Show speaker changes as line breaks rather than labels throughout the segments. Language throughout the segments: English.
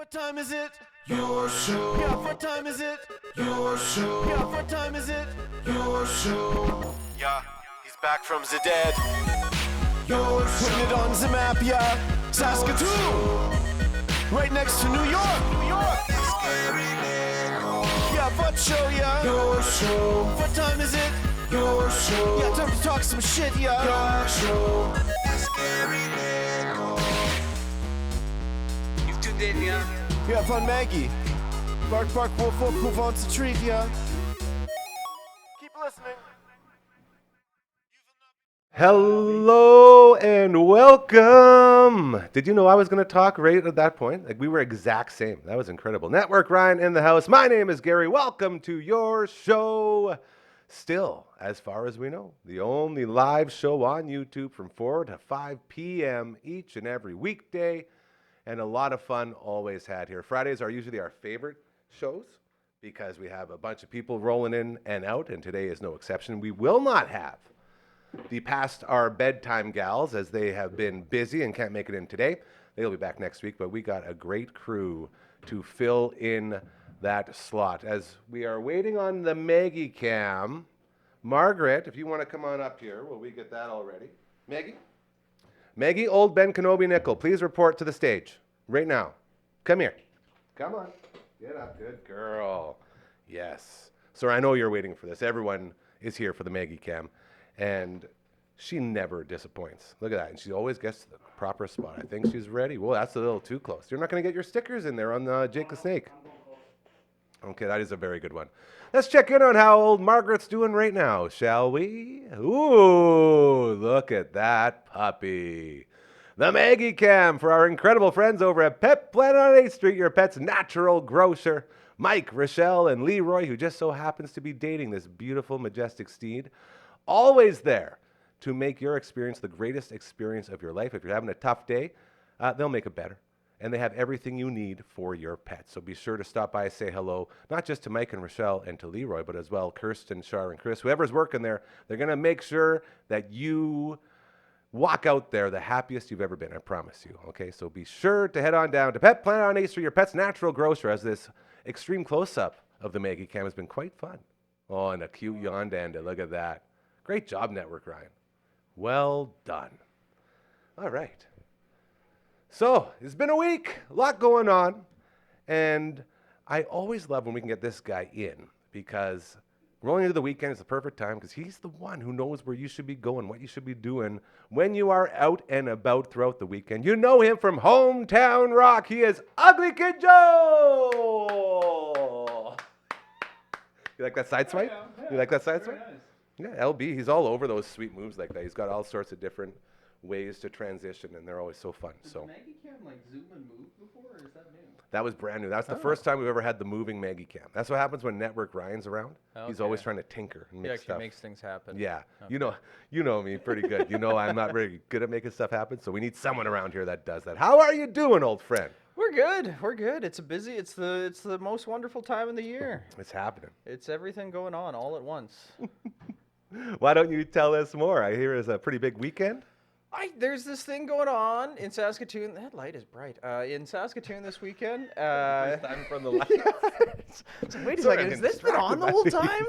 What time is it? Your show. Yeah, what time is it? Your show. Yeah, what time is it? Your show. Yeah, he's back from the dead. Your show. Putting it on the map, yeah. Saskatoon. Right next to New York. New York. Yeah, what show, yeah? Your show. What time is it? Your show. Yeah, time to talk some shit, yeah. Your show.
You've tuned in, yeah?
You have fun, Maggie. Bark, bark, wolf, wolf, who wants a treat, yeah? Keep listening.
Hello and welcome. Did you know I was going to talk right at that point? Like we were exact same. That was incredible. Network Ryan in the house. My name is Gary. Welcome to your show. Still, as far as we know, the only live show on YouTube from 4 to 5 p.m. each and every weekday. And a lot of fun always had here. Fridays are usually our favorite shows because we have a bunch of people rolling in and out, and today is no exception. We will not have the past our bedtime gals as they have been busy and can't make it in today. They'll be back next week, but we got a great crew to fill in that slot. As we are waiting on the Maggie cam, Margaret, if you want to come on up here, well, we get that already. Maggie, old Ben Kenobi Nickel, please report to the stage right now. Come here. Come on. Get up. Good girl. Yes. Sir, I know you're waiting for this. Everyone is here for the Maggie cam. And she never disappoints. Look at that. And she always gets to the proper spot. I think she's ready. Well, that's a little too close. You're not going to get your stickers in there on Jake the Snake. Okay, that is a very good one. Let's check in on how old Margaret's doing right now, shall we? Ooh, look at that puppy. The Maggie Cam for our incredible friends over at Pet Planet on 8th Street, your pet's natural grocer. Mike, Rochelle, and Leroy, who just so happens to be dating this beautiful, majestic steed. Always there to make your experience the greatest experience of your life. If you're having a tough day, they'll make it better. And they have everything you need for your pet. So be sure to stop by and say hello, not just to Mike and Rochelle and to Leroy, but as well Kirsten, Shar, and Chris. Whoever's working there, they're going to make sure that you walk out there the happiest you've ever been, I promise you. Okay, so be sure to head on down to Pet Planet on 8th Street, your pet's natural grocer, as this extreme close-up of the Maggie Cam has been quite fun. Oh, and a cute Yondanda, look at that. Great job, Network Ryan. Well done. All right. So, it's been a week, a lot going on, and I always love when we can get this guy in because rolling into the weekend is the perfect time because he's the one who knows where you should be going, what you should be doing when you are out and about throughout the weekend. You know him from Hometown Rock. He is Ugly Kid Joe! You like that side swipe? Yeah, you like that side swipe? Nice. Yeah, LB, he's all over those sweet moves like that. He's got all sorts of different ways to transition, and they're always so fun.
Did
so
Maggie Cam like zoom and move before, or is that new?
That was brand new. That's the first time we've ever had the moving Maggie Cam. That's what happens when Network Ryan's around. Okay. He's always trying to tinker and make stuff.
He makes things happen.
Yeah, okay. You know me pretty good. You know I'm not very good at making stuff happen, so we need someone around here that does that. How are you doing, old friend?
We're good. We're good. It's the most wonderful time of the year.
It's happening.
It's everything going on all at once.
Why don't you tell us more? I hear it's a pretty big weekend.
There's this thing going on in Saskatoon. That light is bright. In Saskatoon this weekend.
First time from the light.
Wait a second. Has this been on the whole time?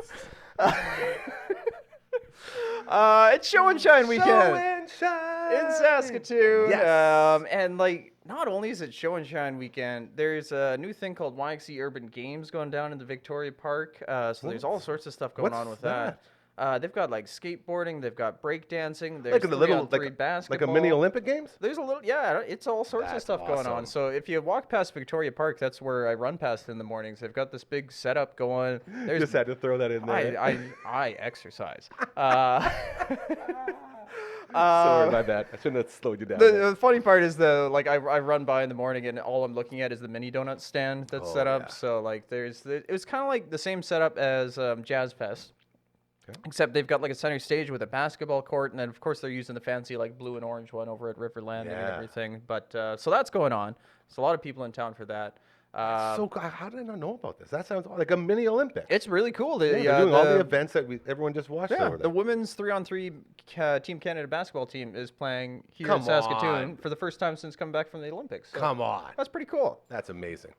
It's Show and Shine weekend.
Show and Shine
in Saskatoon.
Yes.
And not only is it Show and Shine weekend, there's a new thing called YXC Urban Games going down in the Victoria Park. So there's all sorts of stuff going on with that. They've got skateboarding, they've got breakdancing, there's three basketball.
Like a mini Olympic Games?
There's a little, it's all sorts of stuff going on. So if you walk past Victoria Park, that's where I run past in the mornings. They've got this big setup going.
Just had to throw that in there.
I exercise.
Sorry, my bad. I shouldn't have slowed you down.
The funny part is I run by in the morning and all I'm looking at is the mini donut stand that's set up. Yeah. So it was kind of like the same setup as Jazz Fest. Okay. Except they've got a center stage with a basketball court, and then of course they're using the fancy blue and orange one over at River Landing and everything. But so that's going on. There's a lot of people in town for that.
So how did I not know about this? That sounds like a mini Olympics.
It's really cool.
They're doing all the events that everyone just watched over there.
The women's 3-on-3 Team Canada basketball team is playing here in
Come
Saskatoon
on.
for the first time since coming back from the Olympics. So
Come on.
that's pretty cool.
That's amazing.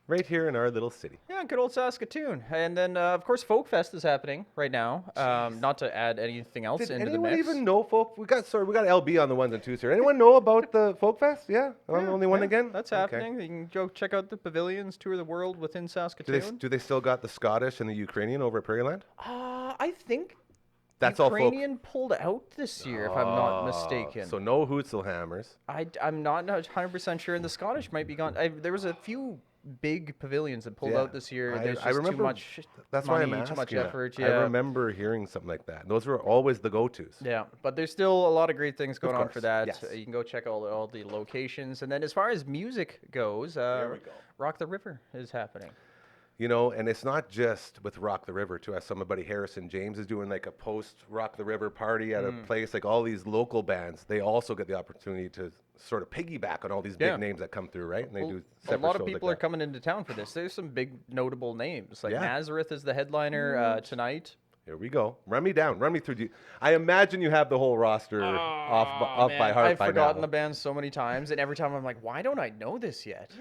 Right here in our little city.
Yeah, good old Saskatoon. And then, of course, Folk Fest is happening right now. Not to add anything else into the mix.
Did anyone even know Folk? We got LB on the ones and twos here. Anyone know about the Folk Fest? Yeah, I'm the only one again.
That's
Okay.
happening. You can go check out the pavilions, tour the world within Saskatoon.
Do they still got the Scottish and the Ukrainian over at Prairieland?
I think
That's all
Ukrainian pulled out this year, if I'm not mistaken.
So no Hootselhammers.
I'm not 100% sure, and the Scottish might be gone. There was a few big pavilions that pulled out this year. There's just
remember,
too much
that's
money,
why I'm
too much
asking that.
effort.
I remember hearing something like that. Those were always the go-tos.
Yeah, but there's still a lot of great things going on for
course,
that.
yes.
You can go check out all the locations. And then as far as music goes, Rock the River is happening.
You know, and it's not just with Rock the River, too. As somebody, Harrison James, is doing like a post-Rock the River party at a place. Like all these local bands, they also get the opportunity to sort of piggyback on all these big names that come through, right? And they do separate
a lot of
shows
people
like
are coming into town for this. There's some big notable names. Like
Yeah.
Nazareth is the headliner tonight.
Here we go. Run me down. Run me through. I imagine you have the whole roster off by heart
I've
by
forgotten
now.
the band so many times, and every time I'm like, why don't I know this yet?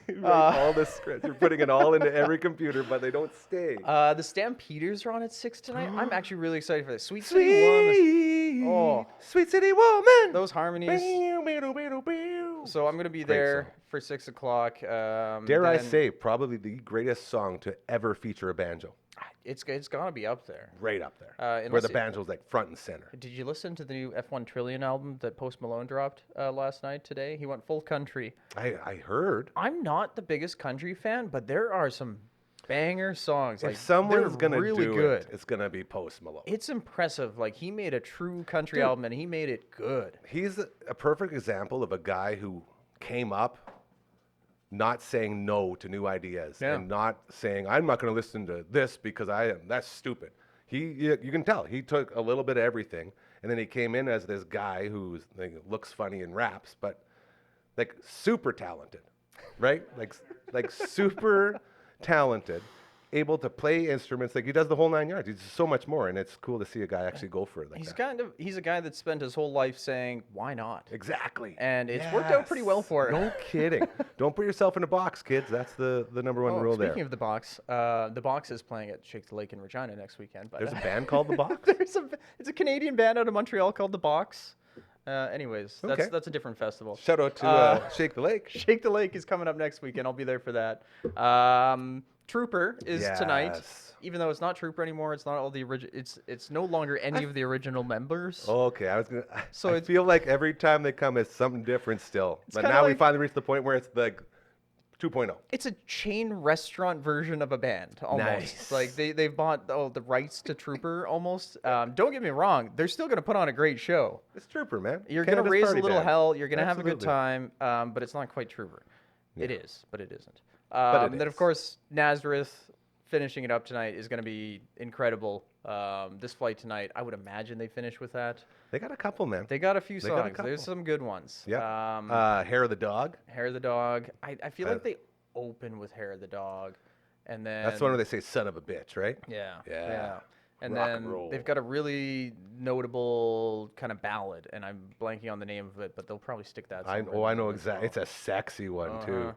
You write all the scripts. You're putting it all into every computer, but they don't stay.
The Stampeders are on at 6 tonight. I'm actually really excited for this. Sweet City Woman. Oh.
Sweet City Woman.
Those harmonies. So I'm going to be there
song.
for 6 o'clock.
Dare I say, probably the greatest song to ever feature a banjo.
It's got to be up there.
Right up there. Where
unless
the banjo's like front and center.
Did you listen to the new F1 Trillion album that Post Malone dropped today? He went full country.
I heard.
I'm not the biggest country fan, but there are some banger songs.
If
Like,
someone's
they're
gonna
really
do
good.
it's gonna be Post Malone.
It's impressive. Like, he made a true country album, and he made it good.
He's a perfect example of a guy who came up not saying no to new ideas and not saying, I'm not going to listen to this because that's stupid. You can tell he took a little bit of everything, and then he came in as this guy who looks funny and raps, but like super talented, right? like super talented, able to play instruments. Like he does the whole 9 yards. He's so much more, and it's cool to see a guy actually go for it like that.
He's a guy that spent his whole life saying, why not?
Exactly.
And it's worked out pretty well for him.
No kidding. Don't put yourself in a box, kids. That's the number one rule there.
Speaking of the Box is playing at Shake the Lake in Regina next weekend. But
There's a band called The Box?
It's a Canadian band out of Montreal called The Box. Anyways,
Okay.
that's a different festival.
Shout out to Shake the Lake.
Shake the Lake is coming up next weekend. I'll be there for that. Trooper is tonight.
Yes.
Even though it's not Trooper anymore, it's not all the original. It's no longer any of the original members.
Okay, I feel like every time they come, it's something different still. But
kinda
now we
like-
finally reached the point where it's like 2.0.
It's a chain restaurant version of a band, almost.
Nice.
Like they've bought the rights to Trooper, almost. Don't get me wrong; they're still going to put on a great show.
It's Trooper, man.
You're going to
Canada's
raise a
party
little
band.
hell. You're going to have a good
Absolutely.
time, but it's not quite Trooper. It is, but it isn't.
But it
Then,
is.
of course, Nazareth finishing it up tonight is going to be incredible. This flight tonight, I would imagine they finish with that.
They got a couple, man.
They got a few
They got a
songs. There's
couple.
some good ones.
Yeah. Hair of the Dog.
Hair of the Dog. I feel like they open with Hair of the Dog, and then
That's the one where they say "son of a bitch," right?
Yeah.
Yeah.
And
Rock and
then
roll.
they've got a really notable kind of ballad, and I'm blanking on the name of it, but they'll probably stick that.
I
somewhere in
know
there as
exactly.
well.
It's a sexy one too.
Uh-huh.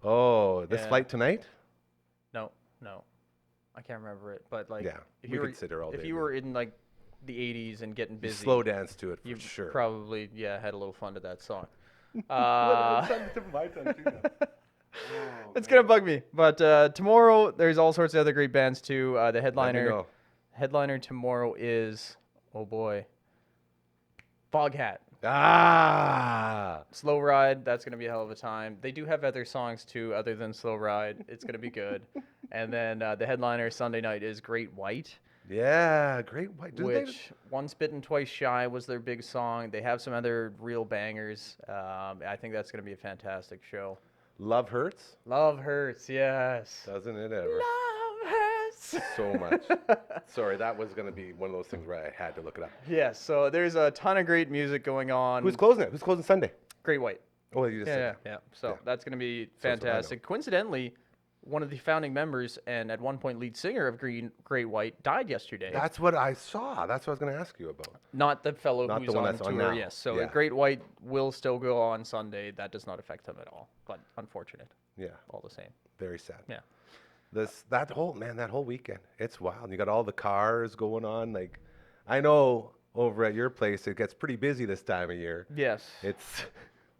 Oh, this
Yeah.
flight tonight?
No, I can't remember it. But like,
Yeah,
if
we
you
could
were,
sit here all
if
day
you
doing
were in like the '80s and getting
You
busy,
slow dance to it for
you
sure.
probably had a little fun to that song. It's gonna bug me, but tomorrow there's all sorts of other great bands too. The
Let me
headliner.
know.
Headliner tomorrow is, oh boy, Foghat.
Ah,
Slow Ride, that's going to be a hell of a time. They do have other songs too, other than Slow Ride. It's going to be good. And then the headliner Sunday night is Great White,
yeah, great white.
which Once Bitten, Twice Shy was their big song. They have some other real bangers. I think that's going to be a fantastic show.
Love hurts,
Love Hurts, yes.
doesn't it ever?
Love Hurts.
So much. Sorry, that was going to be one of those things where I had to look it up.
Yes, so there's a ton of great music going on.
Who's closing it? Who's closing Sunday?
Great White.
Oh, you just said
Yeah. So
Yeah.
that's going to be
So I know.
fantastic. Coincidentally, one of the founding members and at one point lead singer of Great White died yesterday.
That's what I saw. That's what I was going to ask you about.
Not the fellow
Not
who's
the one
on
that's on
tour,
now.
yes. So
Yeah.
Great White will still go on Sunday. That does not affect him at all, but unfortunate
Yeah,
all the same.
very sad.
Yeah.
That whole weekend, it's wild. You got all the cars going on. Like, I know over at your place it gets pretty busy this time of year.
Yes.
It's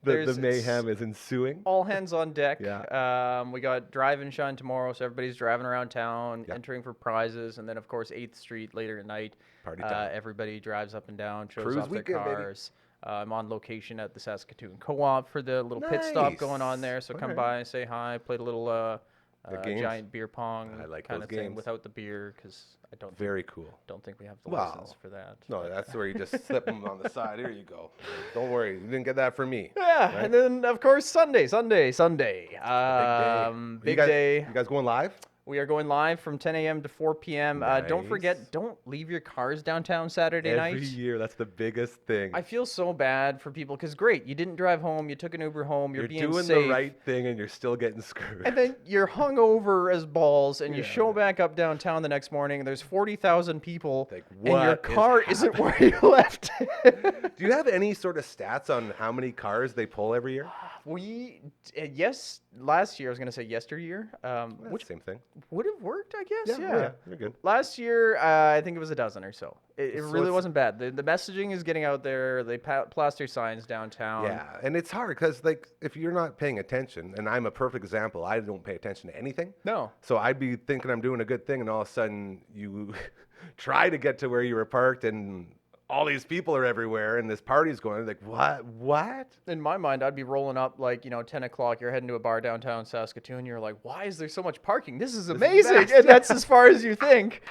the
It's
mayhem is ensuing.
all hands on deck.
Yeah.
We got Drive and Shine tomorrow, so everybody's driving around town,
Yeah.
entering for prizes, and then of course 8th Street later at night.
Party time.
Everybody drives up and down, shows
Cruise
off their
weekend, baby.
cars. I'm on location at the Saskatoon Co-op for the little pit stop going on there. So come
Alright.
by, say hi, played a little
games?
giant beer pong
I like
kind
those
of thing
games.
without the beer because I
Very cool.
don't think we have the
Wow.
license for that.
No, that's where you just slip them on the side. Here you go. Don't worry, you didn't get that from me.
Yeah,
Right?
and then of course Sunday. Big day.
You guys going live?
We are going live from 10 a.m. to 4 p.m. Don't
Nice.
forget, don't leave your cars downtown Saturday night.
Every year, that's the biggest thing.
I feel so bad for people because great, you didn't drive home, you took an Uber home, you're being
doing
safe,
the right thing and you're still getting screwed.
and then you're hungover as balls, and you
Yeah.
show back up downtown the next morning, and there's 40,000 people,
Like,
and your
what is
car isn't where you left.
Do you have any sort of stats on how many cars they pull every year?
Last year, I was going to say yesteryear,
Which same thing.
would have worked, I guess. Yeah.
You're good.
Last year, I think it was a dozen or so. It
So
really
it's-
wasn't bad. The messaging is getting out there. They plaster signs downtown.
Yeah, and it's hard because like if you're not paying attention, and I'm a perfect example, I don't pay attention to anything.
No.
So I'd be thinking I'm doing a good thing, and all of a sudden you try to get to where you were parked, and all these people are everywhere, and this party's going. Like what?
In my mind, I'd be rolling up like 10 o'clock. You're heading to a bar downtown Saskatoon. You're like, why is there so much parking? This is amazing.
best.
And that's as far as you think.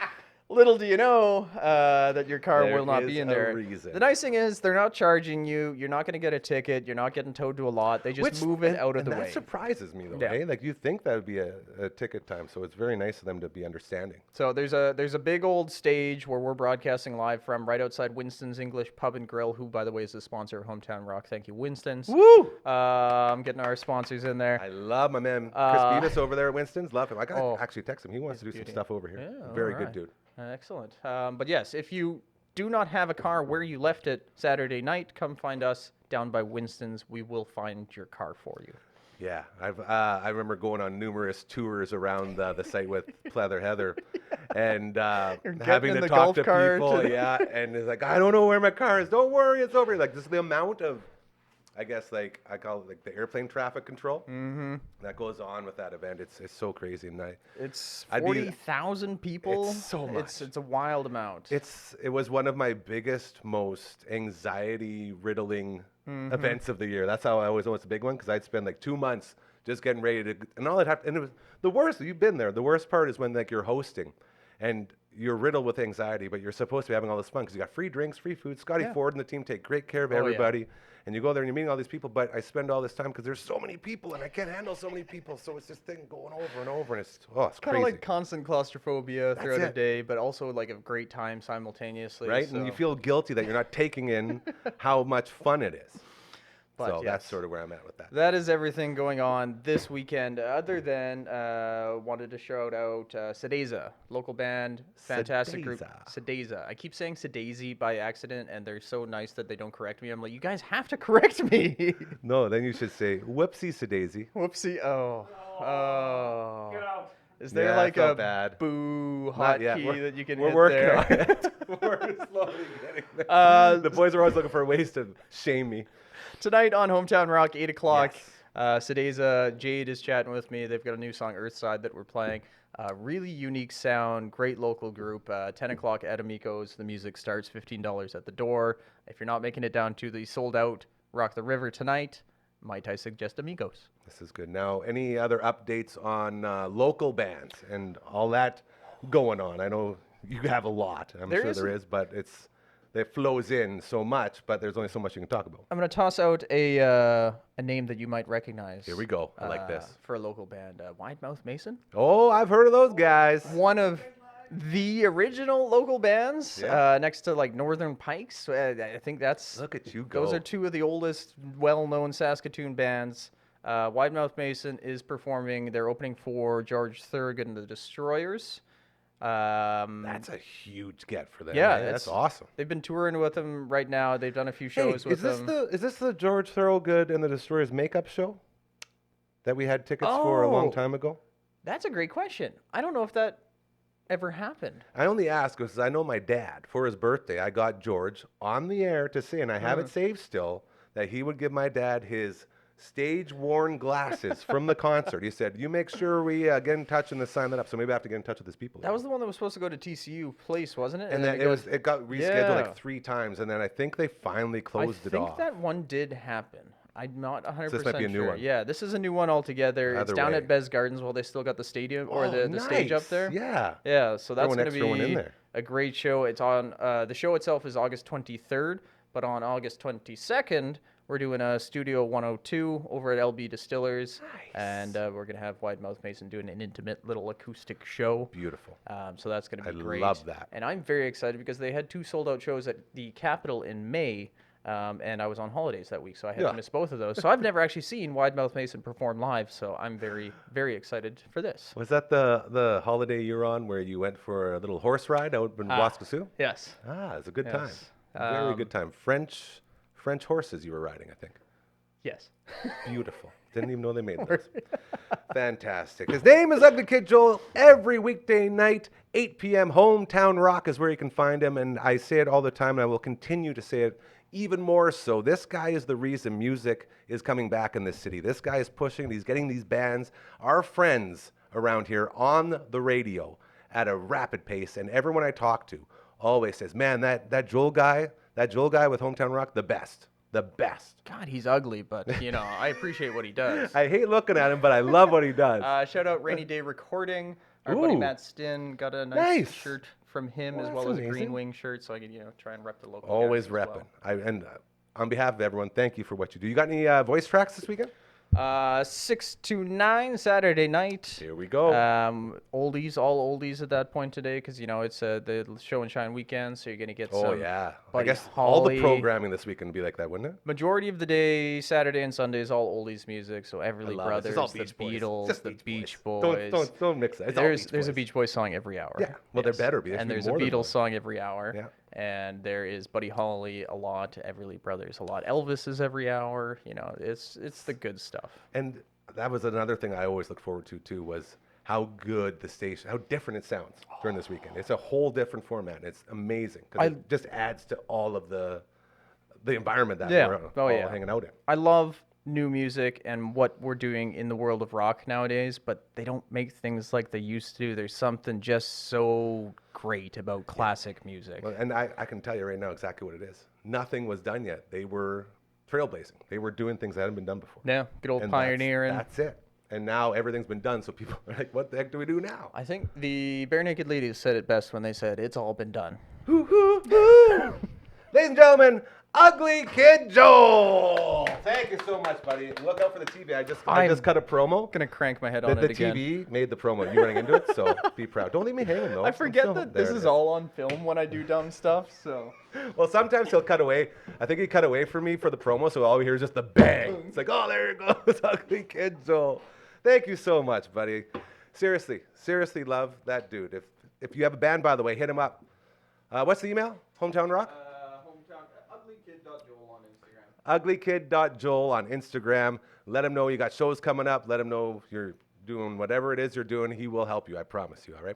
Little do you know that your car
There
will not
is
be in
a
there.
reason.
The nice thing is they're not charging you. You're not going to get a ticket. You're not getting towed to a lot. They just move it out of the
that
way.
surprises me though.
Yeah.
Eh? Like you think that would be a ticket time, so it's very nice of them to be understanding.
So there's a big old stage where we're broadcasting live from right outside Winston's English Pub and Grill, who by the way is the sponsor of Hometown Rock. Thank you, Winston's.
Woo!
Getting our sponsors in there.
I love my man Chris Beatus over there at Winston's. Love him. I gotta actually text him. He wants to do some stuff over here.
Yeah,
Very
all
good
right.
dude.
Excellent. But yes, if you do not have a car where you left it Saturday night, come find us down by Winston's. We will find your car for you.
Yeah, I remember going on numerous tours around the site with Pleather Heather, and having
in
to
the
talk
golf
to
cart.
people. Yeah, and it's like I don't know where my car is. Don't worry, it's over here. Like just the amount of, I guess like I call it like the airplane traffic control that goes on with that event. It's so crazy, and
It's
I'd be-
40,000 people.
It's so much.
It's a wild amount.
it was one of my biggest, most anxiety riddling events of the year. That's how I always know it's a big one because I'd spend like 2 months just getting ready to, and all I'd have, and it was the worst. You've been there. The worst part is when like you're hosting, and you're riddled with anxiety, but you're supposed to be having all this fun because you got free drinks, free food. Scotty Ford and the team take great care of
yeah.
everybody. And you go there and you're meeting all these people, but I spend all this time because there's so many people and I can't handle so many people. So it's this thing going over and over, and it's
kind
crazy.
of like constant claustrophobia throughout the
it.
day, but also like a great time simultaneously.
Right?
So.
And you feel guilty that you're not taking in how much fun it is.
But
So that's
yes.
sort of where I'm at with that.
That is everything going on this weekend. Other than wanted to shout out Sedeza, local band, fantastic group. Sedeza. I keep saying Sedazy by accident, and they're so nice that they don't correct me. I'm like, you guys have to correct me.
No, then you should say, whoopsie sedaisy.
Whoopsie. Oh.
Get out.
Is there
Yeah, I
like
felt
a
bad.
boo
Not yet.
hotkey that you can
We're
hit
working
there?
on it. We're slowly getting there. The boys are always looking for ways to shame me.
Tonight on Hometown Rock, 8 o'clock.
Yes.
Sedeza, Jade is chatting with me. They've got a new song, Earthside, that we're playing. Really unique sound, great local group. 10 o'clock at Amico's. The music starts $15 at the door. If you're not making it down to the sold out Rock the River tonight, might I suggest Amigos?
This is good. Now, any other updates on local bands and all that going on? I know you have a lot. I'm
There
sure
is
there is, but it flows in so much, but there's only so much you can talk about.
I'm going to toss out a name that you might recognize.
Here we go. I like this.
For a local band. Wide Mouth Mason?
Oh, I've heard of those guys.
One of the original local bands,
Yeah.
next to like Northern Pikes. I think that's.
Look at you go.
Those are two of the oldest, well-known Saskatoon bands. Wide Mouth Mason is performing. They're opening for George Thorogood and the Destroyers.
That's a huge get for them.
Yeah,
eh? That's awesome.
They've been touring with them right now. They've done a few shows with them.
Is this the George Thorogood and the Destroyers makeup show that we had tickets for a long time ago?
That's a great question. I don't know if that ever happened.
I only ask because I know my dad, for his birthday, I got George on the air to say, and I have it saved still, that he would give my dad his stage-worn glasses from the concert. He said, you make sure we get in touch and sign that up. So maybe I have to get in touch with his people.
That was the one that was supposed to go to TCU Place, wasn't it?
And then it got rescheduled like 3 times, and then I think they finally closed it off.
I think that one did happen. I'm not 100% sure.
So this might be a new one.
Yeah, this is a new one altogether.
Either
it's down
way.
at Bez Gardens while they still got the stadium or the stage up there.
Yeah.
Yeah, so that's
Throw an
going to
extra one in
be
there.
a great show. It's on the show itself is August 23rd, but on August 22nd, we're doing a Studio 102 over at LB Distillers, and we're going to have Wide Mouth Mason doing an intimate little acoustic show.
Beautiful.
So that's going to be great.
I love that.
And I'm very excited because they had 2 sold-out shows at the Capitol in May, and I was on holidays that week, so I had to miss both of those. So I've never actually seen Wide Mouth Mason perform live, so I'm very, very excited for this.
Was that the holiday you're on where you went for a little horse ride out in Waskasiu?
Yes.
It's a good time.
Yes.
Very good time. French horses you were riding, I think.
Yes.
Beautiful. Didn't even know they made those. Fantastic. His name is Ugly Kid Joel. Every weekday night, 8 p.m., Hometown Rock is where you can find him. And I say it all the time, and I will continue to say it even more so. This guy is the reason music is coming back in this city. This guy is pushing. He's getting these bands, our friends around here, on the radio at a rapid pace. And everyone I talk to always says, man, that Joel guy with Hometown Rock, the best. The best.
God, he's ugly, but, you know, I appreciate what he does.
I hate looking at him, but I love what he does.
Shout out Rainy Day Recording. Our buddy Matt Stinn got a nice shirt from him, as well as a Green Wing shirt, so I can, try and rep the local
Always
guys as
repping.
well.
On behalf of everyone, thank you for what you do. You got any voice tracks this weekend?
6 to 9 Saturday night.
Here we go.
Oldies, all oldies at that point today, because it's the Show and Shine weekend, so you're gonna get some.
Oh yeah. I
Buddy
guess
Holly.
all the programming this weekend would be like that, wouldn't it?
Majority of the day, Saturday and Sunday, is all oldies music. So Everly Brothers,
all
the
Beach Boys.
Beatles,
Just
the
Beach
Beach
Boys.
Boys.
Don't mix that. It's
There's
all
a Beach Boys song every hour.
Yeah. Well, there better be. There
And
should be
there's a
more than
Beatles
one.
song every hour.
Yeah.
And there is Buddy Holly a lot, Everly Brothers a lot. Elvis is every hour. It's the good stuff.
And that was another thing I always look forward to too, was how good the station, how different it sounds during this weekend. It's a whole different format. It's amazing because it just adds to all of the environment that we're all hanging out in.
I love new music and what we're doing in the world of rock nowadays, but they don't make things like they used to. There's something just so great about classic music.
Well, and I can tell you right now exactly what it is. Nothing was done yet. They were trailblazing. They were doing things that hadn't been done before.
Yeah, good old
And
pioneering.
That's it. And now everything's been done, so people are like, what the heck do we do now?
I think the Bare Naked Ladies said it best when they said, it's all been done.
Ladies and gentlemen, Ugly Kid Joel. Thank you so much, buddy. Look out for the TV. I just cut a promo.
Gonna crank my head on
The
it again.
TV made the promo. You running into it, so be proud. Don't leave me hanging, though.
I forget
I'm still-
that
there
this
it
is all on film when I do dumb stuff, so.
Well, sometimes he'll cut away. I think he cut away from me for the promo, so all we hear is just the bang. It's like, oh, there it goes, Ugly Kid Joel. Thank you so much, buddy. Seriously love that dude. If you have a band, by the way, hit him up. What's the email? Hometown Rock?
uglykid.joel on Instagram.
uglykid.joel on Instagram. Let him know you got shows coming up. Let him know you're doing whatever it is you're doing. He will help you, I promise you, all right?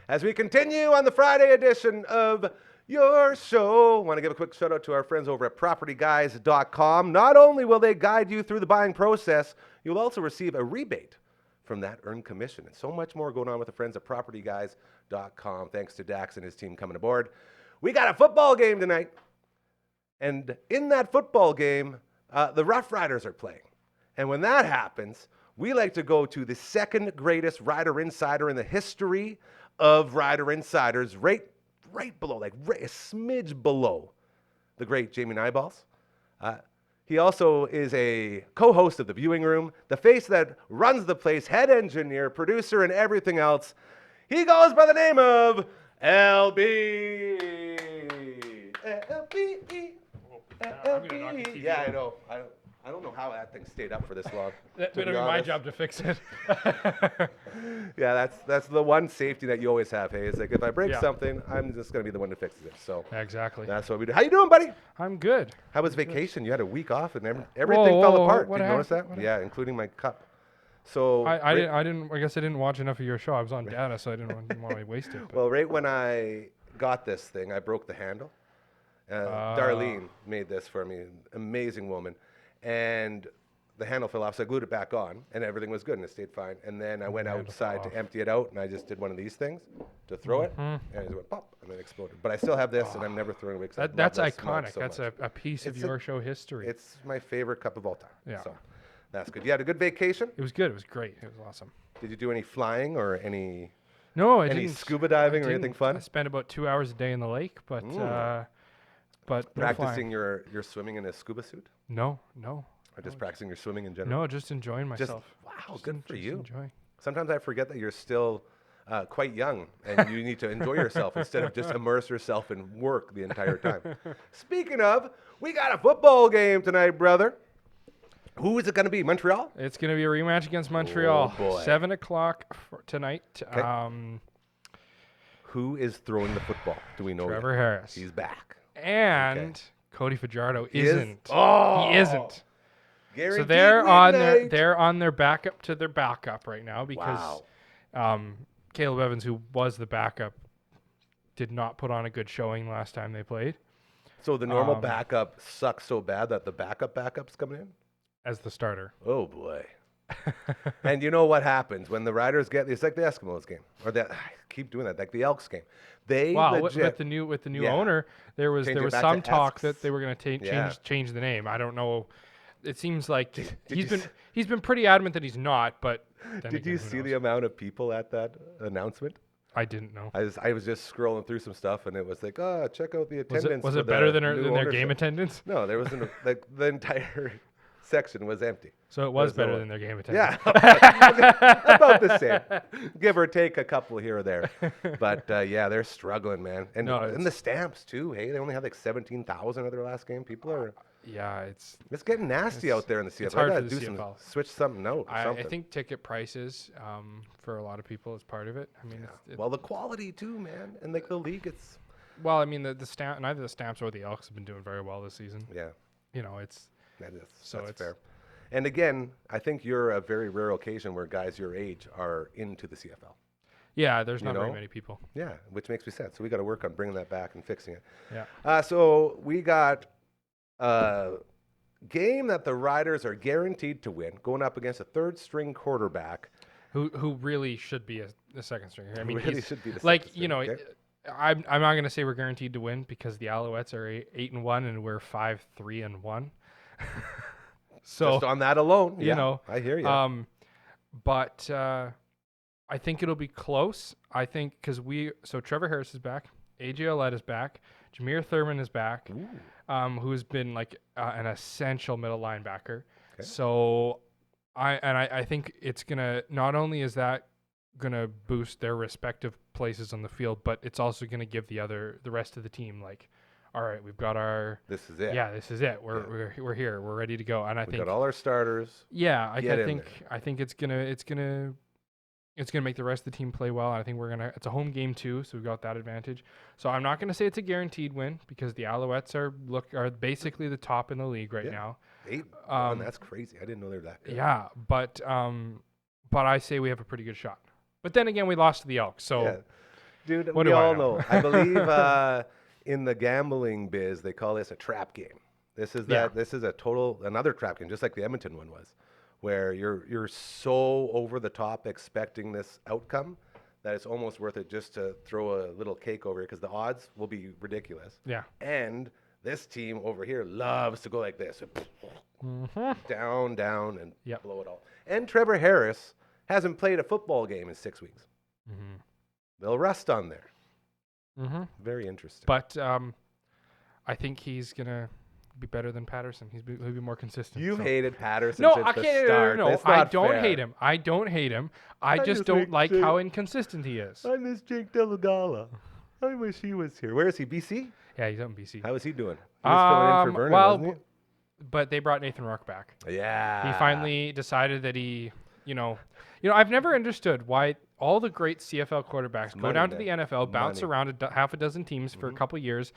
As we continue on the Friday edition of Your Show, I want to give a quick shout out to our friends over at propertyguys.com. Not only will they guide you through the buying process, you'll also receive a rebate from that earned commission. And so much more going on with the friends at propertyguys.com. Thanks to Dax and his team coming aboard. We got a football game tonight. And in that football game, the Rough Riders are playing. And when that happens, we like to go to the second greatest Rider Insider in the history of Rider Insiders, right below, a smidge below the great Jamie Nyballs. He also is a co-host of The Viewing Room, the face that runs the place, head engineer, producer, and everything else. He goes by the name of LB. LB. LB. Yeah, I know. I don't know how that thing stayed up for this long.
That'd
to
be
be
my
honest.
job to fix it.
Yeah, that's the one safety that you always have. Hey, it's like if I break
Yeah.
something, I'm just gonna be the one that fixes it. So
Exactly.
that's what we do. How you doing, buddy?
I'm good.
How was vacation? You had a week off and everything
Whoa,
fell
whoa,
apart.
what
Did you notice that?
happened? What
Yeah, including my cup. So
I guess I didn't watch enough of your show. I was on data, so I didn't want to waste it. But.
Well, right when I got this thing, I broke the handle. Darlene made this for me, an amazing woman, and the handle fell off, so I glued it back on, and everything was good, and it stayed fine. And then I went outside to empty it out, and I just did one of these things to throw it, and it just went pop, and then exploded. But I still have this, and I'm never throwing it away. 'Cause I love
That's
this mug
iconic.
so
That's
much.
a piece of
It's
your show history.
It's my favorite cup of all time.
Yeah.
So that's good. You had a good vacation?
It was good. It was great. It was awesome.
Did you do any flying or any
No, I
Any
didn't.
scuba diving
I
or anything
didn't.
fun?
I spent about 2 hours a day in the lake, but no
practicing
flying.
your swimming in a scuba suit?
No.
Or just practicing your swimming in general?
No, just enjoying
Just,
myself.
wow,
Just
good for
just
you.
Enjoying.
Sometimes I forget that you're still quite young and you need to enjoy yourself instead of just immerse yourself in work the entire time. Speaking of, we got a football game tonight, brother. Who is it going to be? Montreal?
It's going to be a rematch against Montreal.
boy.
7 o'clock tonight.
Who is throwing the football? Do we know yet?
Trevor Harris.
He's back.
And Cody Fajardo
He is?
isn't.
Oh!
He isn't. So
Guaranteed
they're on their backup to their backup right now because Caleb Evans, who was the backup, did not put on a good showing last time they played
So the normal backup sucks so bad that the backup's coming in?
as the starter.
Oh, boy. And you know what happens when the Riders get, it's like the Eskimos game, or I keep doing that, like the Elks game. They legit,
with the new
Yeah.
owner, there was
Change it back
some
to
talk
Esks.
that they were going to
Yeah.
change the name. I don't know. It seems like
Did
he's been pretty adamant that he's not. But then
Did
again,
you
who
see
knows?
the amount of people at that announcement?
I didn't know.
I was just scrolling through some stuff, and it was like, check out the attendance.
Was
for
it better
the
than
new
their
ownership.
game attendance?
No, there wasn't. Like the entire section was empty.
So it was
There's no
better
one.
than their game attendance.
Yeah, about the same. Give or take a couple here or there. But yeah, they're struggling, man. And
No,
and the Stamps too. Hey, they only had like 17,000 at their last game. People are.
Yeah, it's
Getting nasty out there in the CFL.
it's hard
I
for
gotta
the
do some
CFL.
switch something out. Or
I
something.
think ticket prices for a lot of people is part of it. I mean,
Well, the quality too, man, and like the league, it's
I mean the stamp neither the Stamps or the Elks have been doing very well this season.
yeah,
You know, it's
that's
it's-
fair. And again, I think you're a very rare occasion where guys your age are into the CFL.
yeah. There's not very
know?
many people.
Yeah, which makes me sad. So we got to work on bringing that back and fixing it.
Yeah.
So we got a game that the Riders are guaranteed to win, going up against a third-string quarterback.
Who really should be a second stringer. I mean,
Really
he's-
should be the
like
second
you know.
string, okay?
I'm not going to say we're guaranteed to win because the Alouettes are 8-1 and we're 5-3-1. So
Just on that alone,
you know,
I hear you.
But I think it'll be close. I think because Trevor Harris is back, AJ Ouellette is back, Jameer Thurman is back, who has been like an essential middle linebacker.
Okay.
So I think it's gonna not only is that gonna boost their respective places on the field, but it's also gonna give the rest of the team like, all right, we've got our
This is it.
yeah, this is it. We're here. We're ready to go. And I
We
think
got all our starters.
yeah, I
Get in
think it's gonna make the rest of the team play well. And I think it's a home game too, so we've got that advantage. So I'm not gonna say it's a guaranteed win because the Alouettes are basically the top in the league right
Yeah.
now.
8-1, that's crazy. I didn't know they were that good.
Yeah, but I say we have a pretty good shot. But then again, we lost to the Elks, so
Yeah. Dude,
what
we
do I
all
know?
know. I believe in the gambling biz, they call this a trap game. This is
Yeah.
This is another trap game, just like the Edmonton one was, where you're so over the top expecting this outcome that it's almost worth it just to throw a little cake over it because the odds will be ridiculous.
yeah.
And this team over here loves to go like this, down, and
Yep.
blow it all. And Trevor Harris hasn't played a football game in 6 weeks.
Mm-hmm.
They'll rest on there.
Mm-hmm.
Very interesting.
But I think he's gonna He'll be better than Patterson. He'll be more consistent.
You've hated Patterson
No,
since
I
the
can't.
start.
No,
That's
I
not
don't
fair.
hate him. I don't hate him. I just
just
don't
like
like how inconsistent he is.
I miss Jake Delagala. I wish he was here. Where is he? BC?
Yeah, he's out in BC.
How is he doing? He was filling in for Vernon, wasn't
but they brought Nathan Rourke back.
he? Yeah.
He finally decided that I've never understood why all the great CFL quarterbacks go
money,
down to
man.
the NFL, bounce
Money.
around half a dozen teams for a couple years,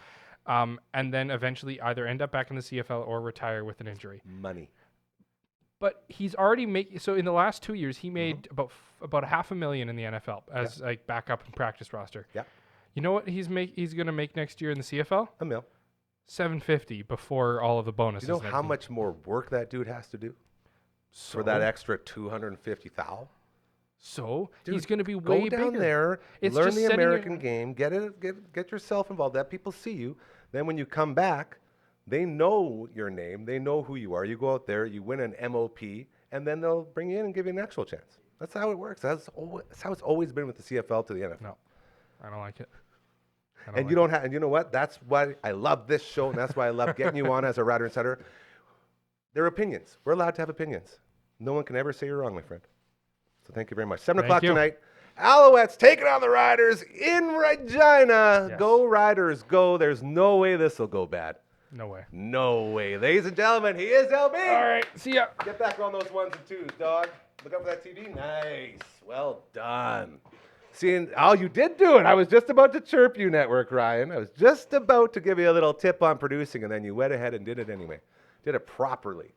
and then eventually either end up back in the CFL or retire with an injury.
Money.
But he's already so in the last 2 years he made about $500,000 in the NFL as like backup and practice roster.
Yeah.
You know what he's going to make next year in the CFL?
$1 million.
$750 before all of the bonuses.
Do you know
and
how
everything.
much more work that dude has to do for
So-
that extra $250,000?
So
Dude,
he's going to be
Go
way
down
bigger.
there,
It's
learn
just
the
setting
American game, get yourself involved, let people see you. Then when you come back, they know your name, they know who you are. You go out there, you win an MOP, and then they'll bring you in and give you an actual chance. That's how it works. That's how it's always been with the CFL to the NFL.
No, I don't like it.
And you don't have, and you know what? That's why I love this show, and that's why I love getting you on as a Rider Insider. They're opinions. We're allowed to have opinions. No one can ever say you're wrong, my friend. So thank you very much. 7 o'clock
you.
tonight. Alouettes taking on the Riders in Regina.
Yes.
Go Riders, go. There's no way this will go bad.
No way.
No way. Ladies and gentlemen, he is LB.
All right. See ya.
Get back on those ones and twos, dog. Look up for that TV. Nice. Well done. Seeing, oh, you did do it. I was just about to chirp you, Network Ryan. I was just about to give you a little tip on producing, and then you went ahead and did it anyway. Did it properly.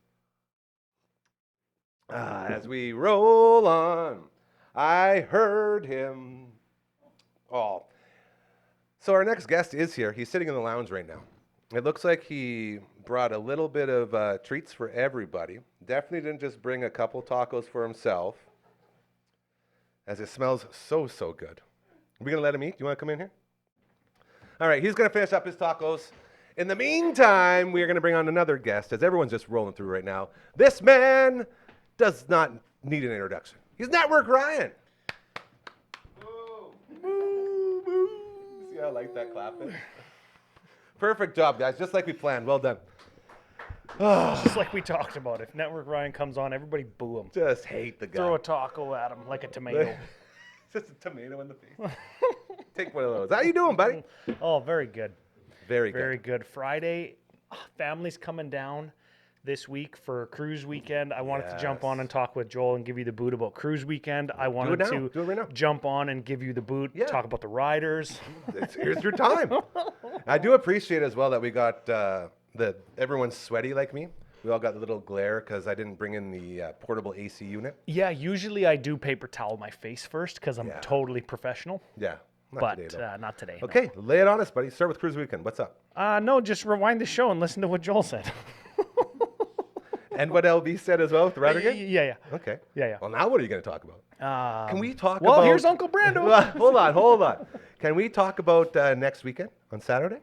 As we roll on, I heard him. Oh. So our next guest is here. He's sitting in the lounge right now. It looks like he brought a little bit of treats for everybody. Definitely didn't just bring a couple tacos for himself, as it smells so, so good. Are we going to let him eat? Do you want to come in here? All right, he's going to finish up his tacos. In the meantime, we are going to bring on another guest, as everyone's just rolling through right now. This man does not need an introduction. He's Network Ryan. See how I like that clap is? Perfect job, guys. Just like we planned. Well done.
Just like we talked about. If Network Ryan comes on, everybody boo him.
Just hate the guy.
Throw a taco at him like a tomato.
Just a tomato in the face. Take one of those. How you doing, buddy?
Oh, very good.
Very good.
Very good. Friday, family's coming down this week for cruise weekend. I wanted to jump on and talk with Joel and give you the boot about cruise weekend. I wanted
now.
to
Do it right now.
jump on and give you the boot, talk about the riders.
Here's your time. I do appreciate as well that we got everyone's sweaty like me. We all got the little glare because I didn't bring in the portable AC unit.
Yeah, usually I do paper towel my face first because I'm totally professional.
Yeah. Not
But
today, though.
not today. no.
Okay, lay it on us, buddy. Start with cruise weekend. What's up?
No, just rewind the show and listen to what Joel said.
And what LB said as well with the Rider game?
Yeah.
Okay.
Yeah.
Well, now what are you going to talk about? Can we talk
Well,
about...
here's Uncle Brando.
Hold on. Can we talk about next weekend on Saturday?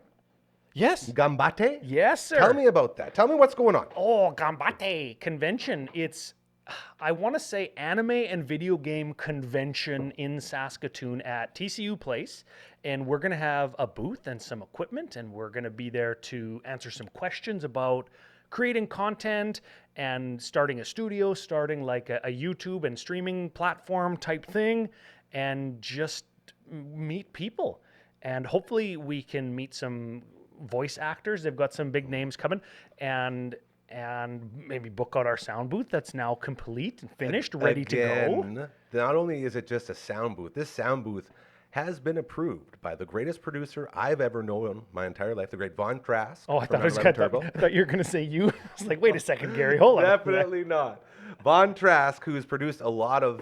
Yes.
Gambate?
Yes, sir.
Tell me about that. Tell me what's going on.
Oh, Gambate convention. It's, I want to say, anime and video game convention in Saskatoon at TCU Place. And we're going to have a booth and some equipment, and we're going to be there to answer some questions about creating content and starting a studio, starting like a YouTube and streaming platform type thing, and just meet people. And hopefully we can meet some voice actors. They've got some big names coming, and maybe book out our sound booth that's now complete and finished, ready to go.
Again, not only is it just a sound booth, this sound booth has been approved by the greatest producer I've ever known my entire life, the great Von Trask.
Oh, I
from
thought,
911 Turbo.
I thought you were going to say you. I was like, wait a second, Gary, hold on.
Definitely not. Von Trask, who's produced a lot of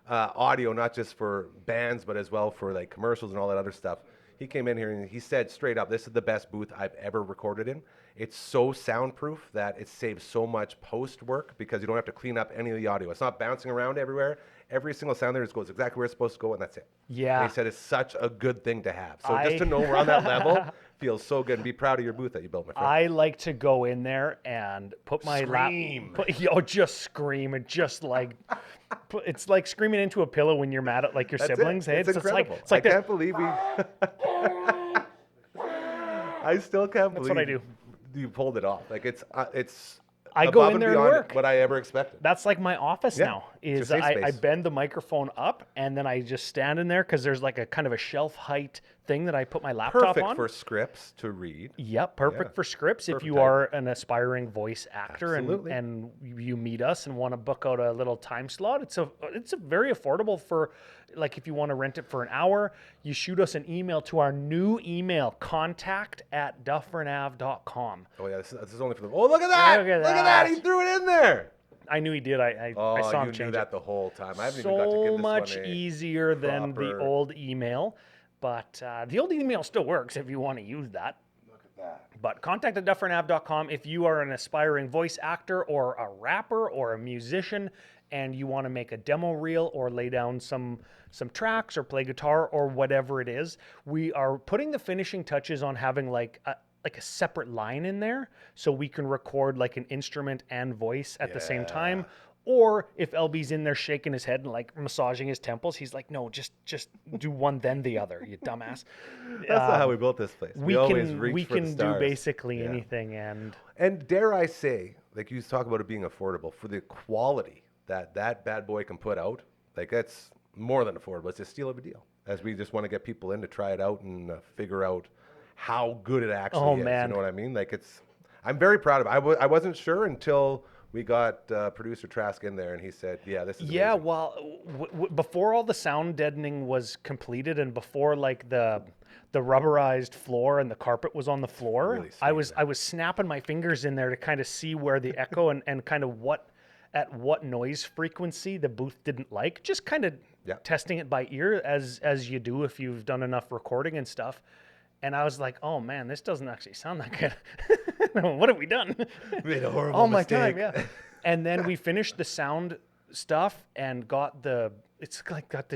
audio, not just for bands, but as well for like commercials and all that other stuff. He came in here and he said straight up, this is the best booth I've ever recorded in. It's so soundproof that it saves so much post work because you don't have to clean up any of the audio. It's not bouncing around everywhere. Every single sound there just goes exactly where it's supposed to go, and that's it.
Yeah.
And he said it's such a good thing to have. So just to know we're on that level feels so good, and be proud of your booth that you built, my friend.
I like to go in there and put my
Scream.
just scream and just like, it's like screaming into a pillow when you're mad at like your
That's
siblings.
It.
Hey,
It's incredible.
It's like
I
this.
can't believe we... I still can't believe...
That's what I do.
you pulled it off. Like it's
I go
above
in
and
there and
beyond
work.
what I ever expected.
That's like my office
Yeah,
now.
it's
Is
your safe
I
space.
bend the microphone up and then I just stand in there because there's like a kind of a shelf height thing that I put my laptop
Perfect
on.
for scripts to read.
Yep, perfect
Yeah.
for scripts. If
Perfect
you
type.
are an aspiring voice actor
Absolutely.
and you meet us and want to book out a little time slot, it's a very affordable for, like, if you want to rent it for an hour, you shoot us an email to our new email, contact@dufferinav.com.
Oh yeah, this is only for the. Oh, look at that!
Look at
Look at that!
that.
He threw it in there.
I knew he did. I
Oh,
saw him
you knew
change
that
it.
the whole time. I haven't even got to
So
give this
much
one a
easier than the
proper-
old email, but the old email still works if you want to use that.
Look at that.
But contact at dufferinav.com if you are an aspiring voice actor or a rapper or a musician and you want to make a demo reel or lay down some tracks or play guitar or whatever it is. We are putting the finishing touches on having like a separate line in there so we can record like an instrument and voice at the same time. Or if LB's in there shaking his head and like massaging his temples, he's like, no, just do one then the other, you dumbass.
That's not how we built this place.
We
always
can
reach for the
do
stars.
basically
Yeah.
anything, and
And dare I say, like you talk about it being affordable, for the quality that bad boy can put out, like that's more than affordable. It's a steal of a deal. As we just want to get people in to try it out and figure out how good it actually is.
man.
You know what I mean? Like I'm very proud of it. I wasn't sure until we got producer Trask in there and he said, yeah, this is
yeah.
amazing.
Well, before all the sound deadening was completed, and before like the rubberized floor and the carpet was on the floor,
Really
I
sweet,
was snapping my fingers in there to kind of see where the echo and kind of at what noise frequency the booth didn't like. Just kind of
Yeah.
testing it by ear as you do if you've done enough recording and stuff. And I was like, oh man, this doesn't actually sound that good. What have we done?
Made a horrible
All my
mistake.
time, yeah. And then we finished the sound stuff and got the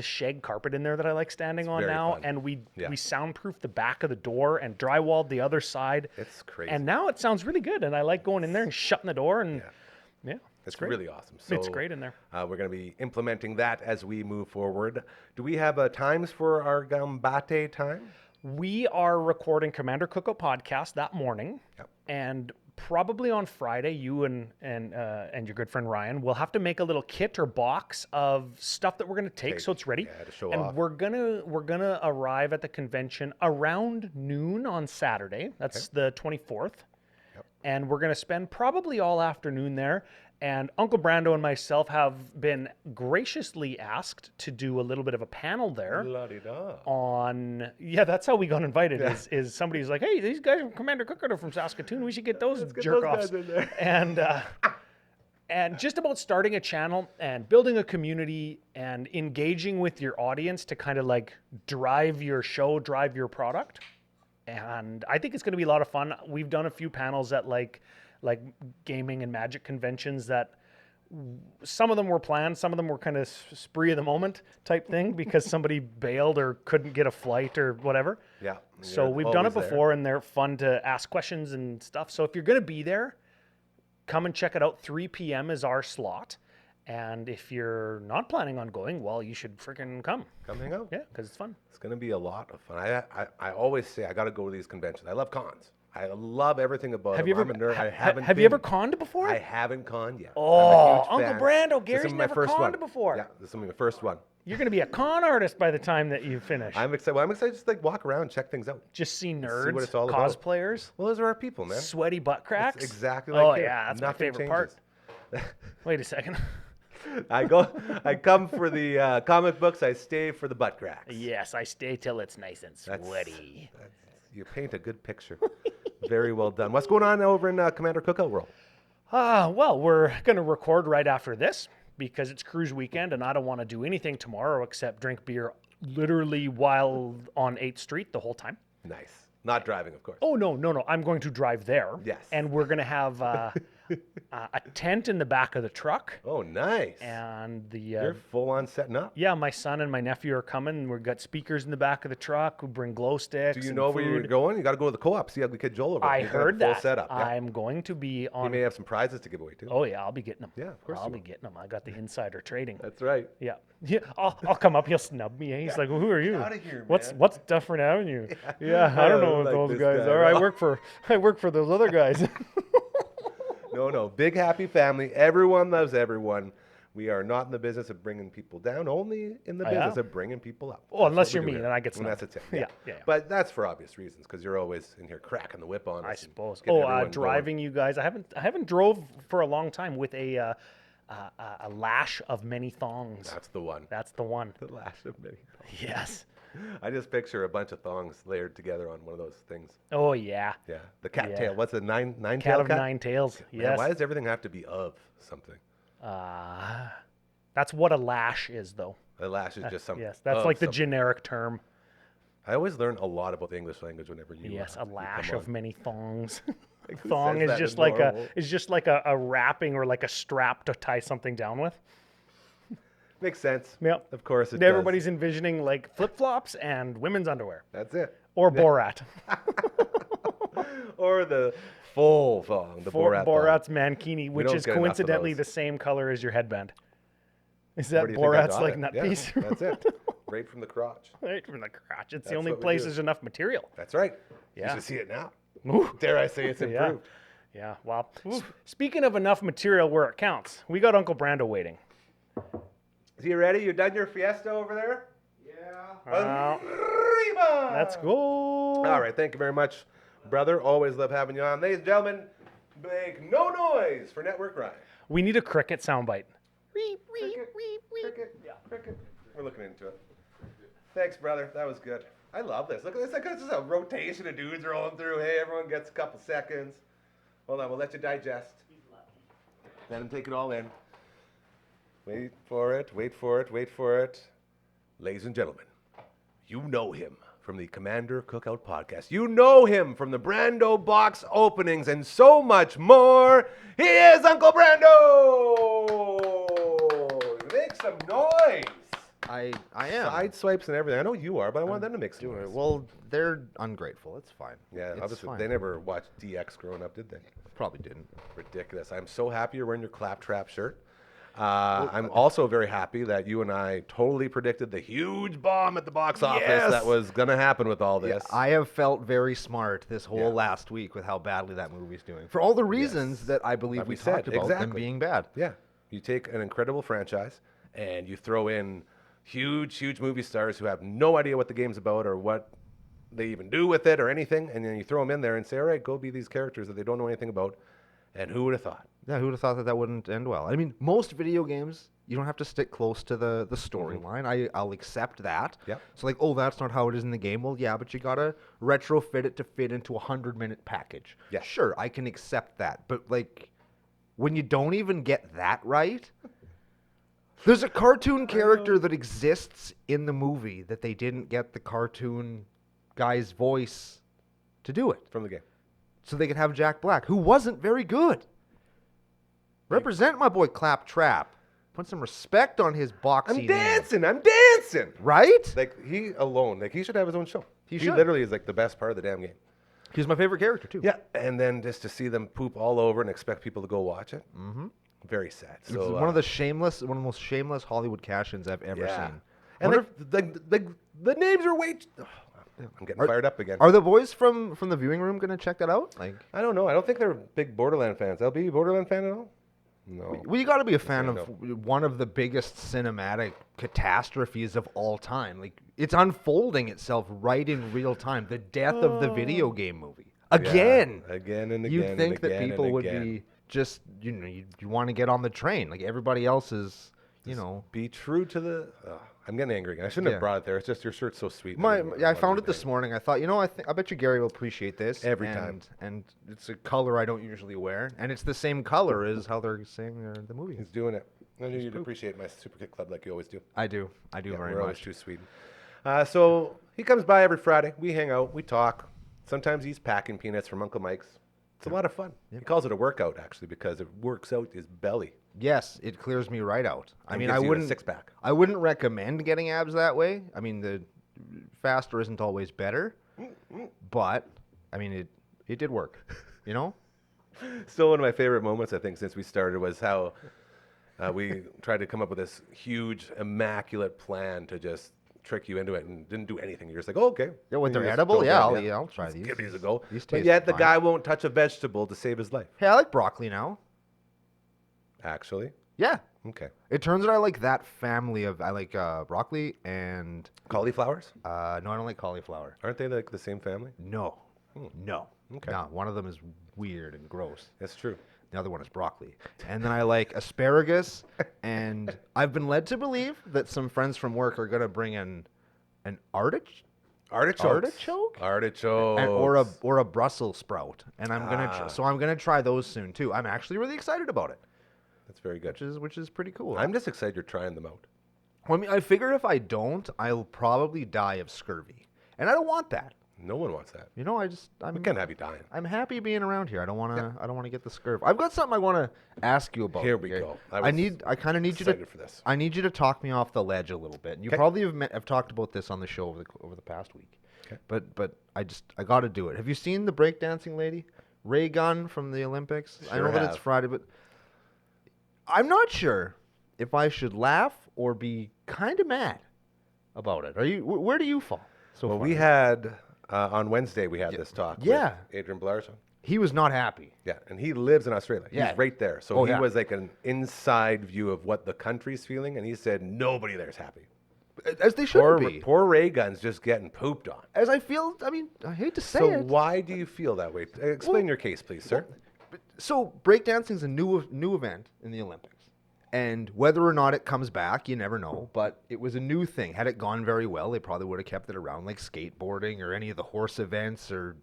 shag carpet in there that I like standing on
very
now.
fun.
And we
Yeah.
soundproofed the back of the door and drywalled the other side.
It's crazy.
And now it sounds really good. And I like going in there and shutting the door and yeah,
It's
great.
really awesome. So
It's great in there.
We're going to be implementing that as we move forward. Do we have times for our Gambate time?
We are recording Commander Cookout podcast that morning,
Yep.
and probably on Friday, you and your good friend Ryan will have to make a little kit or box of stuff that we're going to take, so it's ready.
Yeah, to show
and
off.
we're gonna arrive at the convention around noon on Saturday. That's the 24th, and we're gonna spend probably all afternoon there. And Uncle Brando and myself have been graciously asked to do a little bit of a panel there
La-di-da.
on, that's how we got invited. Is somebody's like, hey, these guys from Commander Cookout are from Saskatoon. We should get those
get
jerk
those
offs.
guys in there.
And just about starting a channel and building a community and engaging with your audience to kind of like drive your show, drive your product. And I think it's going to be a lot of fun. We've done a few panels at like gaming and magic conventions that some of them were planned, some of them were kind of spree of the moment type thing because somebody bailed or couldn't get a flight or whatever.
Yeah.
So
you're
we've done it
always there.
before and they're fun to ask questions and stuff. So if you're going to be there, come and check it out. 3 p.m. is our slot. And if you're not planning on going, well, you should freaking come.
Come hang out.
Yeah, because it's fun.
It's going to be a lot of fun. I always say I got to go to these conventions. I love cons. I love everything about
Have
them.
you ever
I'm a nerd. I haven't
have you ever
been.
conned before?
I haven't conned yet.
Oh,
I'm a huge
Uncle
fan.
Brando,
This
Gary's
is my
never
first
conned
one.
before.
Yeah, this will be my first one.
You're going to be a con artist by the time that you finish.
I'm excited. Well, I'm excited to just like walk around and check things out.
Just see
what
nerds,
it's all about.
cosplayers,
Well, those are our people, man.
sweaty butt cracks.
It's exactly like
Oh
here.
yeah, that's
Nothing
my favorite part.
changes.
Wait a second.
I come for the comic books. I stay for the butt cracks.
Yes, I stay till it's nice and sweaty.
You paint a good picture. Very well done. What's going on over in Commander Cookout World?
Well, we're going to record right after this because it's cruise weekend and I don't want to do anything tomorrow except drink beer literally while on 8th Street the whole time.
Nice. Not driving, of course.
Oh, no. I'm going to drive there.
Yes.
And we're going to have a tent in the back of the truck,
Oh, nice.
and the
You're full on setting up.
yeah, my son and my nephew are coming. We've got speakers in the back of the truck. We bring glow sticks.
Do you
and
know where you're
food.
going? You got to go to the co-op. See Ugly Kid Joel over there.
I
He's gonna have
heard
a full
that.
setup. Yeah.
I'm going to be
He
on.
may have some prizes to give away too.
Oh yeah, I'll be getting them.
Yeah, of course
I'll
you
be getting them. I got the insider trading.
That's right.
Yeah, yeah. I'll come up. He'll snub me. He's like, well, "Who are you?
outta here,
What's
man."
what's Dufferin Avenue? Yeah, I don't know what
like
those
this
guys
guy
are.
at all.
I work for those other guys."
No. Big happy family. Everyone loves everyone. We are not in the business of bringing people down, only in the business of bringing people up.
Well,
That's
unless
what we
you're
do
me,
here.
then I get
And that's
snubbed.
it. Yeah.
Yeah.
But that's for obvious reasons, because you're always in here cracking the whip on us.
I
and
suppose.
getting
Oh,
everyone going.
driving you guys. I haven't drove for a long time with a lash of many thongs.
That's the one.
That's the one.
The lash of many.
Yes.
I just picture a bunch of thongs layered together on one of those things.
Oh yeah.
Yeah. The cat
Yeah.
tail. What's it? Nine
Cat
tail
of nine tails.
Man,
Yes.
why does everything have to be of something?
That's what a lash is, though.
A lash is just something.
Yes, that's
of
like the
something.
generic term.
I always learn a lot about the English language whenever you.
Yes, a
you
lash
come
of
on.
many thongs.
Like, who
Thong
says
is
that
just
in
like
normal?
a wrapping or like a strap to tie something down with.
Makes sense.
Yep.
Of course it
Everybody's envisioning like flip flops and women's underwear
does. That's it.
or Borat.
Or the full thong, the Borat thong.
Borat's mankini, which
don't
is
get enough of
coincidentally
those.
the same color as your headband. Is
Where
that
do you think I
Borat's
got
like
it?
nut
Yeah,
piece?
That's it. Right from the crotch.
Right from the crotch. It's
That's
the only
what we
place
do.
there's enough material.
That's right.
Yeah.
You should see it now.
Ooh.
Dare I say it's
Yeah.
improved.
Yeah, well, speaking of enough material where it counts, we got Uncle Brando waiting.
Is he ready? You done your fiesta over there? Yeah. Arriba!
Let's go.
All right. Thank you very much, brother. Always love having you on. Ladies and gentlemen, make no noise for Network Ryan.
We need a cricket soundbite.
Cricket. We're looking into it. Thanks, brother. That was good. I love this. Look at this. Like, this is a rotation of dudes rolling through. Hey, everyone gets a couple seconds. Hold on. We'll let you digest. Let him take it all in. Wait for it. Wait for it. Wait for it. Ladies and gentlemen, you know him from the Commander Cookout podcast. You know him from the Brando box openings and so much more. He is Uncle Brando. Make some noise.
I am.
Side swipes and everything. I know you are, but I want them to make some
Doing
noise.
it. Well, they're ungrateful. It's fine.
Yeah,
it's
obviously
fine.
they never watched DX growing up, did they?
Probably didn't.
Ridiculous. I'm so happy you're wearing your claptrap shirt. I'm also very happy that you and I totally predicted the huge bomb at the box office
Yes!
that was going to happen with all
Yeah,
this.
I have felt very smart this whole
Yeah.
last week with how badly that movie's doing. For all the reasons that I believe
Like
we
we said,
talked about them
exactly.
being bad.
Yeah. You take an incredible franchise and you throw in huge movie stars who have no idea what the game's about or what they even do with it or anything, and then you throw them in there and say, all right, go be these characters that they don't know anything about. And who would have thought?
Yeah, who would have thought that that wouldn't end well? I mean, most video games, you don't have to stick close to the storyline. I'll accept that.
Yep.
So like, oh, that's not how it is in the game. Well, yeah, but you gotta retrofit it to fit into a 100-minute package.
Yeah.
Sure, I can accept that. But like, when you don't even get that right, there's a cartoon character that exists in the movie that they didn't get the cartoon guy's voice to do it.
From the game.
So they could have Jack Black, who wasn't very good. Represent my boy Claptrap. Put some respect on his boxy
I'm
name.
dancing. I'm dancing.
Right?
Like, he alone, like, he should have his own show.
He
He
should.
literally is, like, the best part of the damn game.
He's my favorite character, too.
Yeah, and then just to see them poop all over and expect people to go watch it. Mm-hmm. Very sad.
It's
So
one of the most shameless Hollywood cash-ins I've ever seen.
And
Wonder
the names are way. I'm getting fired up again.
Are the boys from the viewing room going to check that out? Like,
I don't know. I don't think they're big Borderland fans. LB, Borderland fan at all? No.
well, you got to be a fan
say
of one of the biggest cinematic catastrophes of all time. Like, it's unfolding itself right in real time. The death of the video game movie. Again.
Yeah, again and again.
You'd
and
think that
again and
people would
again.
be just, you want to get on the train. Like, everybody else is,
Be true to the. I'm getting angry again. I shouldn't
Yeah.
have brought it there. It's just your shirt's so sweet.
I found it this morning. I thought, I bet you Gary will appreciate this
Every time.
And it's a color I don't usually wear, and it's the same color as how they're saying the movie.
He's doing it. I knew you'd appreciate my Super Kick Club like you always do.
I do
Yeah,
very
we're always
much.
too sweet. So he comes by every Friday. We hang out. We talk. Sometimes he's packing peanuts from Uncle Mike's. It's a lot of fun. He calls it a workout, actually, because it works out his belly.
Yes, it clears me right out. I
and
mean,
gives
I
you a
wouldn't
six-pack.
I wouldn't recommend getting abs that way. I mean, the faster isn't always better, but I mean, it did work. You know?
Still, one of my favorite moments, I think, since we started was how we tried to come up with this huge, immaculate plan to just trick you into it and didn't do anything. You're just like, oh, okay.
Yeah, when
You
they're
just
edible,
go
yeah,
down,
I'll try these.
Give these a go.
These
But
taste
yet the
fine.
guy won't touch a vegetable to save his life.
Hey, I like broccoli now.
Actually,
Yeah.
okay.
It turns out I like that family of I like broccoli and
Cauliflowers?
no, I don't like cauliflower.
Aren't they like the same family?
No. No.
Okay.
No, one of them is weird and gross.
That's true.
The other one is broccoli. And then I like asparagus. And I've been led to believe that some friends from work are going to bring in an artichoke
Artichokes. Artichokes.
or a Brussels sprout. And I'm going to so I'm going to try those soon too. I'm actually really excited about it,
That's very good.
which is pretty cool.
I'm just excited you're trying them out.
Well, I mean, I figure if I don't, I'll probably die of scurvy. And I don't want that.
No one wants that.
You know,
We can't have you dying.
I'm happy being around here. I don't want to get the scurvy. I've got something I want to ask you about.
Here we
Gary.
go.
I kind of need you
excited
to
for this.
I need you to talk me off the ledge a little bit. You
Okay.
probably have talked about this on the show over the past week.
Okay.
But I got to do it. Have you seen the breakdancing lady, Ray Gunn from the Olympics? I know
Sure
that it's
have.
Friday, but I'm not sure if I should laugh or be kind of mad about it. Are you? Where do you fall? So
Well,
far?
we had, on Wednesday, we had this talk
Yeah.
with Adrian Blarson.
He was not happy.
Yeah, and he lives in Australia.
Yeah.
He's right there. So
Oh,
he
yeah.
was like an inside view of what the country's feeling, and he said nobody there's happy.
As they should be.
Poor Ray Gun's just getting pooped on.
As I feel, I mean, I hate to say
So
it.
why do you feel that way? Explain your case, please, sir.
So breakdancing is a new event in the Olympics, and whether or not it comes back, you never know. But it was a new thing. Had it gone very well, they probably would have kept it around, like skateboarding or any of the horse events or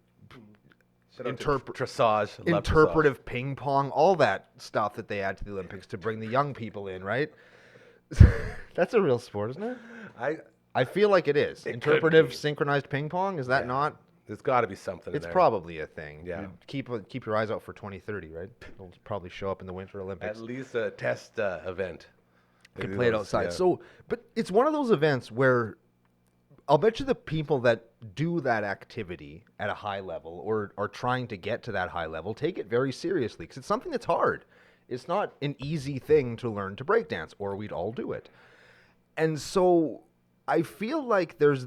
Dressage. Love
interpretive ping pong, all that stuff that they add to the Olympics to bring the young people in, right? That's a real sport, isn't it?
dressage.
I feel like it is.
It could
Interpretive
be.
synchronized ping pong, is that
Yeah.
not?
There's got to be something in
It's
there.
probably a thing.
Yeah.
You keep your eyes out for 2030, right? It'll probably show up in the Winter Olympics.
At least a test event.
Could
Maybe
play it
those-
outside.
yeah.
So, but it's one of those events where I'll bet you the people that do that activity at a high level or are trying to get to that high level take it very seriously because it's something that's hard. It's not an easy thing to learn to breakdance, or we'd all do it. And so I feel like there's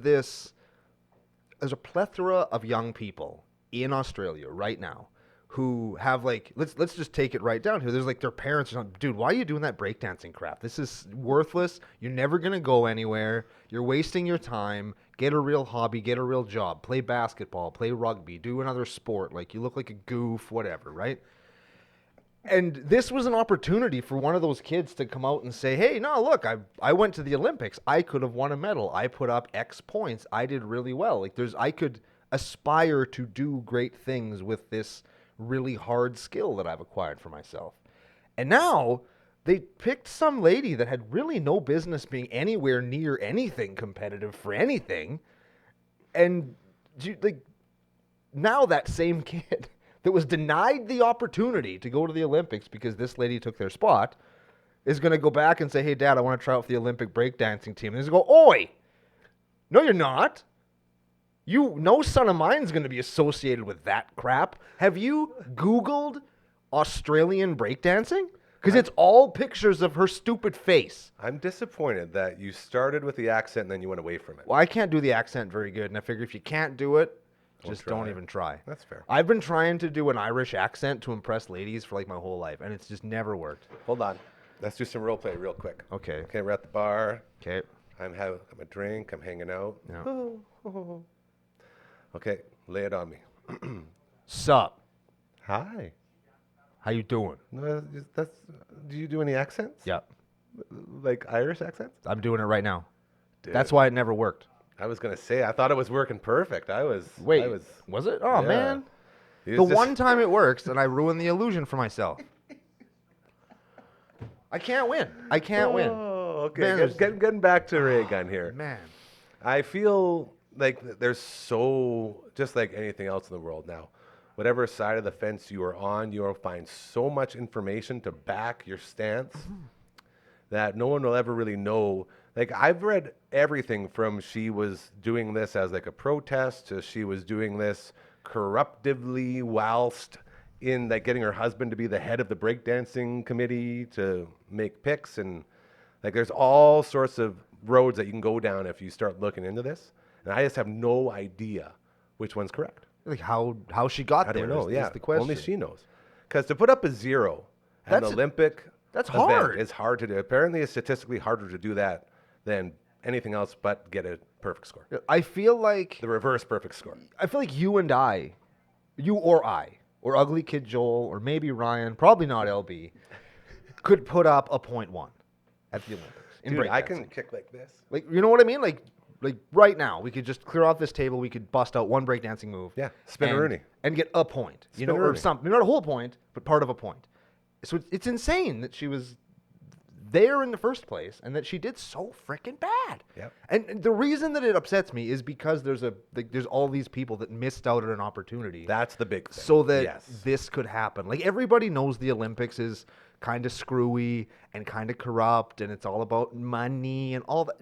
a plethora of young people in Australia right now who have like let's just take it right down here. There's like their parents are saying, dude, why are you doing that breakdancing crap? This is worthless. You're never gonna go anywhere. You're wasting your time. Get a real hobby, get a real job, play basketball, play rugby, do another sport. Like you look like a goof, whatever, right? And this was an opportunity for one of those kids to come out and say, hey, no, look, I went to the Olympics. I could have won a medal. I put up X points. I did really well. Like I could aspire to do great things with this really hard skill that I've acquired for myself. And now they picked some lady that had really no business being anywhere near anything competitive for anything. And like now that same kid that was denied the opportunity to go to the Olympics because this lady took their spot is going to go back and say, hey, Dad, I want to try out for the Olympic breakdancing team. And he's going to go, oi, no, you're not. No son of mine is going to be associated with that crap. Have you Googled Australian breakdancing? Because it's all pictures of her stupid face.
I'm disappointed that you started with the accent and then you went away from it.
Well, I can't do the accent very good, and I figure if you can't do it, just don't
try.
even try.
That's fair.
I've been trying to do an Irish accent to impress ladies for like my whole life, and it's just never worked.
Hold on. Let's do some role play real quick.
Okay.
Okay, we're at the bar.
Okay.
I'm having a drink. I'm hanging out.
Yeah.
Okay, lay it on me.
Sup?
Hi.
How you doing?
No, that's. Do you do any accents?
Yep.
Like Irish accents?
I'm doing it right now.
Dude,
That's why it never worked.
I was gonna say. I thought it was working perfect.
Wait,
I was.
was it? Oh,
Yeah.
man.
He
The
was just-
one time it works, and I ruin the illusion for myself. I can't win. I can't win.
Oh, okay.
Man,
Getting back to Ray Gun here.
Man.
I feel like there's so, just like anything else in the world now, whatever side of the fence you are on, you'll find so much information to back your stance that no one will ever really know. Like, I've read everything from she was doing this as like a protest to she was doing this corruptively whilst in like getting her husband to be the head of the breakdancing committee to make picks, and like there's all sorts of roads that you can go down if you start looking into this, and I just have no idea which one's correct.
Like how she got
How do
there
we know?
is
Yeah,
the question.
only she knows. Because to put up a zero at an
That's-
Olympic
that's
event
hard.
is hard to do. Apparently, it's statistically harder to do that than anything else but get a perfect score.
I feel like
The reverse perfect score.
you and I, you or I, or Ugly Kid Joel, or maybe Ryan, probably not LB, could put up a 0.1 at the Olympics. In
Dude, I
breakdancing.
can kick like this.
Like, you know what I mean? Like right now, we could just clear off this table. We could bust out one breakdancing move.
Yeah, spinneroonie.
and get a point. You know, or
Spinneroonie.
something. Not a whole point, but part of a point. So it's insane that she was there in the first place and that she did so freaking bad.
Yep.
And the reason that it upsets me is because there's all these people that missed out on an opportunity.
That's the big thing.
So that
yes.
this could happen. Like, everybody knows the Olympics is kind of screwy and kind of corrupt, and it's all about money and all that.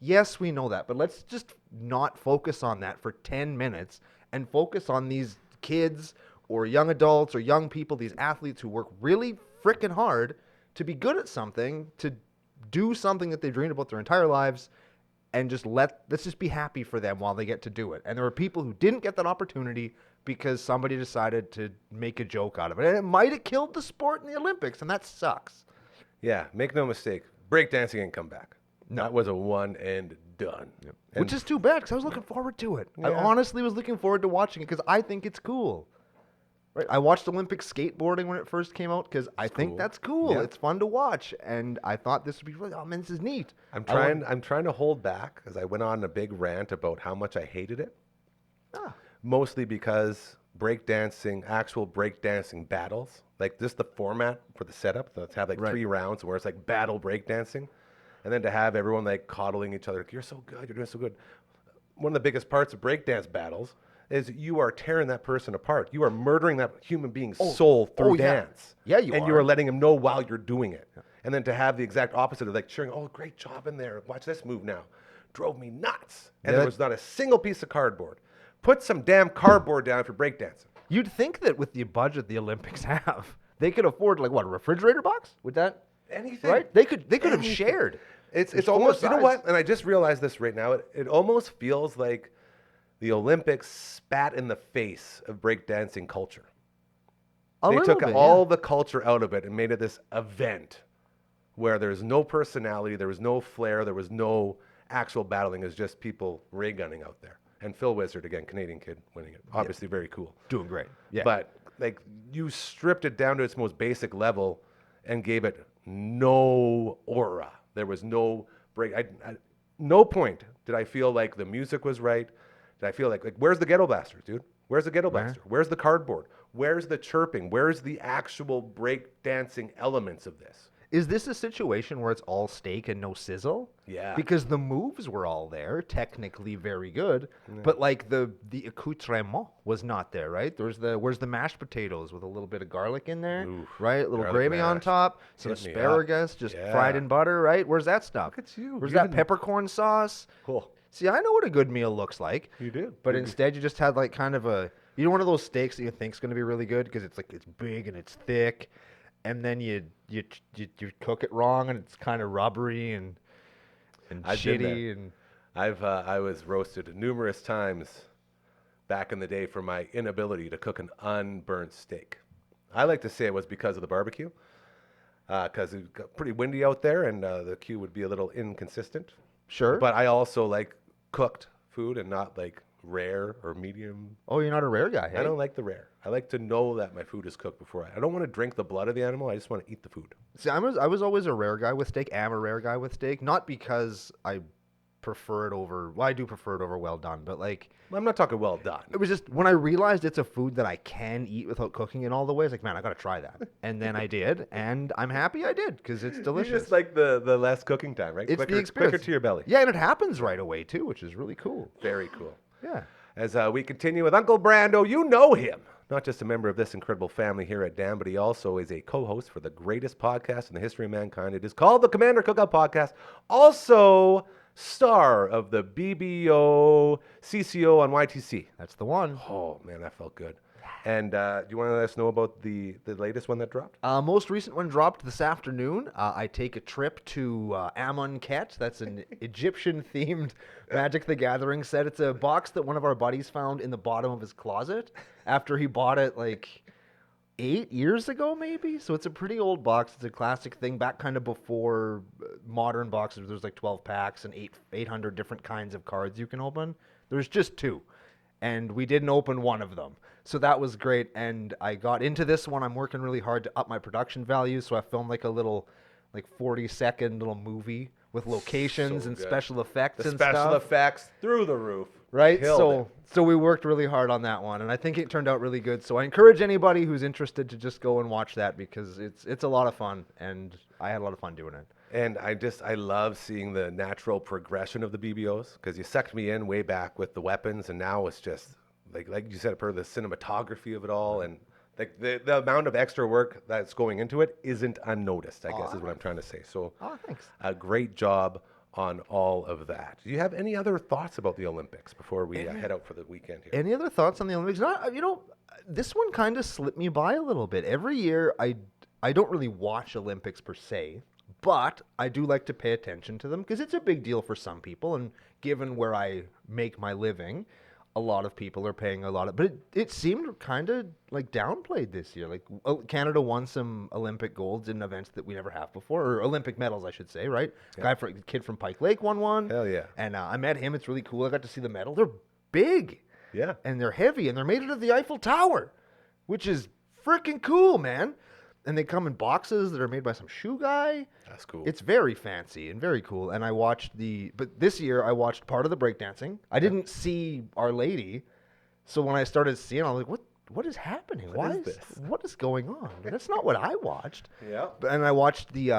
Yes, we know that, but let's just not focus on that for 10 minutes and focus on these kids or young adults or young people, these athletes who work really freaking hard to be good at something, to do something that they dreamed about their entire lives, and let's just be happy for them while they get to do it. And there are people who didn't get that opportunity because somebody decided to make a joke out of it. And it might have killed the sport in the Olympics, and that sucks.
Yeah, make no mistake. Breakdancing ain't come back. That was a one and done. And
Which is too bad, because I was looking forward to it. I
Yeah.
honestly was looking forward to watching it because I think it's cool. Right? I watched Olympic skateboarding when it first came out because I think
cool.
that's cool.
Yeah.
It's fun to watch, and I thought this would be really, oh man, this is neat.
I'm trying to hold back because I went on a big rant about how much I hated it. Mostly because actual breakdancing battles, like just the format for the setup, let's have like
Right.
3 rounds where it's like battle breakdancing, and then to have everyone like coddling each other, like, you're so good, you're doing so good. One of the biggest parts of breakdance battles is you are tearing that person apart. You are murdering that human being's soul through
yeah.
dance.
Yeah, you
and
are.
you are letting him know while you're doing it. And then to have the exact opposite of like cheering, oh, great job in there. Watch this move now. Drove me nuts. And
Yeah,
there was not a single piece of cardboard. Put some damn cardboard down for breakdancing.
You'd think that with the budget the Olympics have, they could afford like what, a refrigerator box? Would that
Anything.
right? They could have
Anything.
shared.
It's
There's 4
almost, you know
sides.
what? And I just realized this right now. It almost feels like the Olympics spat in the face of breakdancing culture.
A
They
little
took
bit,
all the culture out of it and made it this event where there's no personality, there was no flair, there was no actual battling. It was just people ray gunning out there. And Phil Wizard, again, Canadian kid, winning it. Obviously very cool.
Doing great. Yeah.
But like you stripped it down to its most basic level and gave it no aura. There was no break. No point did I feel like the music was right. Did I feel like where's the ghetto blasters, dude? Where's the ghetto blaster? Where's the cardboard? Where's the chirping? Where's the actual break dancing elements of this?
Is this a situation where it's all steak and no sizzle?
Yeah.
Because the moves were all there, technically very good, but like the accoutrement was not there, right? Where's the mashed potatoes with a little bit of garlic in there, right? A little
garlic
gravy on
mash.
top, some
Hit me up.
asparagus, just fried
Yeah.
in butter, right? Where's that stuff?
Look at you.
Where's
You
that
even-
peppercorn sauce?
Cool.
See, I know what a good meal looks like.
You do.
But instead, you just had like kind of one of those steaks that you think's going to be really good because it's big and it's thick, and then you cook it wrong and it's kind of rubbery and
I've been
shitty and
I was roasted numerous times back in the day for my inability to cook an unburnt steak. I like to say it was because of the barbecue, because it got pretty windy out there and the cue would be a little inconsistent.
sure.
But I also like cooked food and not like rare or medium.
Oh, you're not a rare guy, hey?
I don't like the rare. I like to know that my food is cooked before I don't want to drink the blood of the animal. I just want to eat the food.
See, I was always a rare guy with steak. I'm a rare guy with steak, not because I prefer it over. Well, I do prefer it over well done, but like
I'm not talking well done.
it was just when I realized it's a food that I can eat without cooking in all the ways. Like, man, I got to try that, and then I did, and I'm happy I did because it's
You
delicious.
just like the less cooking time, right?
It's
quicker,
the experience.
quicker to your belly.
Yeah, and it happens right away too, which is really cool.
Very cool.
Yeah.
As we continue with Uncle Brando, you know him. not just a member of this incredible family here at DAM, but he also is a co-host for the greatest podcast in the history of mankind. It is called the Commander Cookout Podcast. Also, star of the BBO CCO on YTC.
That's the one.
Oh, man, that felt good. And do you want to let us know about the latest one that dropped?
Most recent one dropped this afternoon. I take a trip to Amonkhet. That's an Egyptian-themed Magic the Gathering set. It's a box that one of our buddies found in the bottom of his closet after he bought it like 8 years ago, maybe. So it's a pretty old box. It's a classic thing back kind of before modern boxes. There's like 12 packs and 800 different kinds of cards you can open. There's just 2. And we didn't open one of them. So that was great. And I got into this one. I'm working really hard to up my production value. So I filmed like a little, like 40-second little movie with locations and
good.
special effects
The
and
special
stuff.
effects through the roof.
Right?
Killed it.
So we worked really hard on that one. And I think it turned out really good. So I encourage anybody who's interested to just go and watch that because it's a lot of fun. And I had a lot of fun doing it.
And I love seeing the natural progression of the BBOs because you sucked me in way back with the weapons, and now it's just like you said, per the cinematography of it all, and like the amount of extra work that's going into it isn't unnoticed. I guess is what I'm trying to say. So,
Thanks.
a great job on all of that. Do you have any other thoughts about the Olympics before we head out for the weekend here?
Any other thoughts on the Olympics? This one kind of slipped me by a little bit. Every year, I don't really watch Olympics per se. But I do like to pay attention to them because it's a big deal for some people. And given where I make my living, a lot of people are paying a lot of. But it seemed kind of like downplayed this year. Like Canada won some Olympic golds in events that we never have before, or Olympic medals, I should say, right? Yeah. Kid from Pike Lake won one.
Hell yeah.
And I met him. It's really cool. I got to see the medal. They're big.
Yeah.
And they're heavy. And they're made out of the Eiffel Tower, which is freaking cool, man. And they come in boxes that are made by some shoe guy.
That's cool.
It's very fancy and very cool. And I watched but this year I watched part of the breakdancing. I didn't see Our Lady. So when I started seeing, I was like, what is happening?
What is this?
What is going on? That's not what I watched.
Yeah.
And I watched this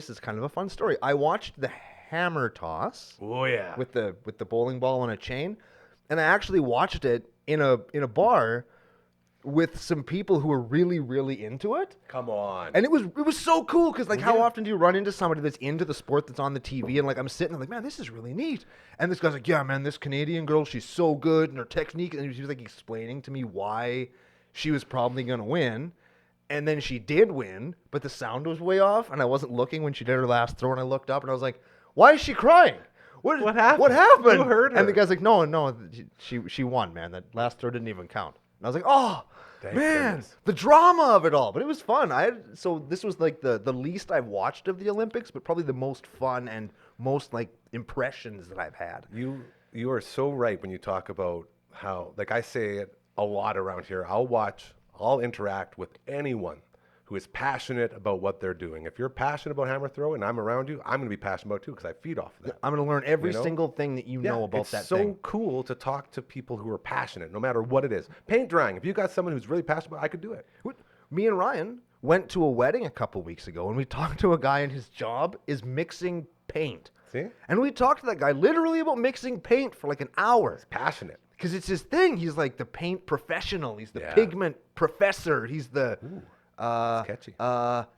is kind of a fun story. I watched the hammer toss.
Oh yeah.
With the bowling ball on a chain. And I actually watched it in a bar with some people who were really, really into it.
Come on.
And it was so cool because, like, how often do you run into somebody that's into the sport that's on the TV? And, like, I'm sitting there like, man, this is really neat. And this guy's like, yeah, man, this Canadian girl, she's so good. And her technique, and she was, like, explaining to me why she was probably going to win. And then she did win, but the sound was way off. And I wasn't looking when she did her last throw. And I looked up and I was like, why is she crying? What happened? What happened?
Who hurt her?
And the guy's like, no, she won, man. That last throw didn't even count. And I was like, oh,
Thank
man,
goodness.
the drama of it all. But it was fun. So this was like the least I've watched of the Olympics, but probably the most fun and most like impressions that I've had.
You are so right when you talk about how, like I say it a lot around here, I'll interact with anyone who is passionate about what they're doing. If you're passionate about hammer throw and I'm around you, I'm going to be passionate about it too because I feed off of that.
I'm going to learn every single thing that you know about that thing.
It's so cool to talk to people who are passionate, no matter what it is. Paint drying. If you got someone who's really passionate about it, I could do it.
Me and Ryan went to a wedding a couple weeks ago, and we talked to a guy, and his job is mixing paint.
See?
And we talked to that guy literally about mixing paint for like an hour.
He's passionate.
Because it's his thing. He's like the paint professional. He's the pigment professor. He's the...
It's catchy.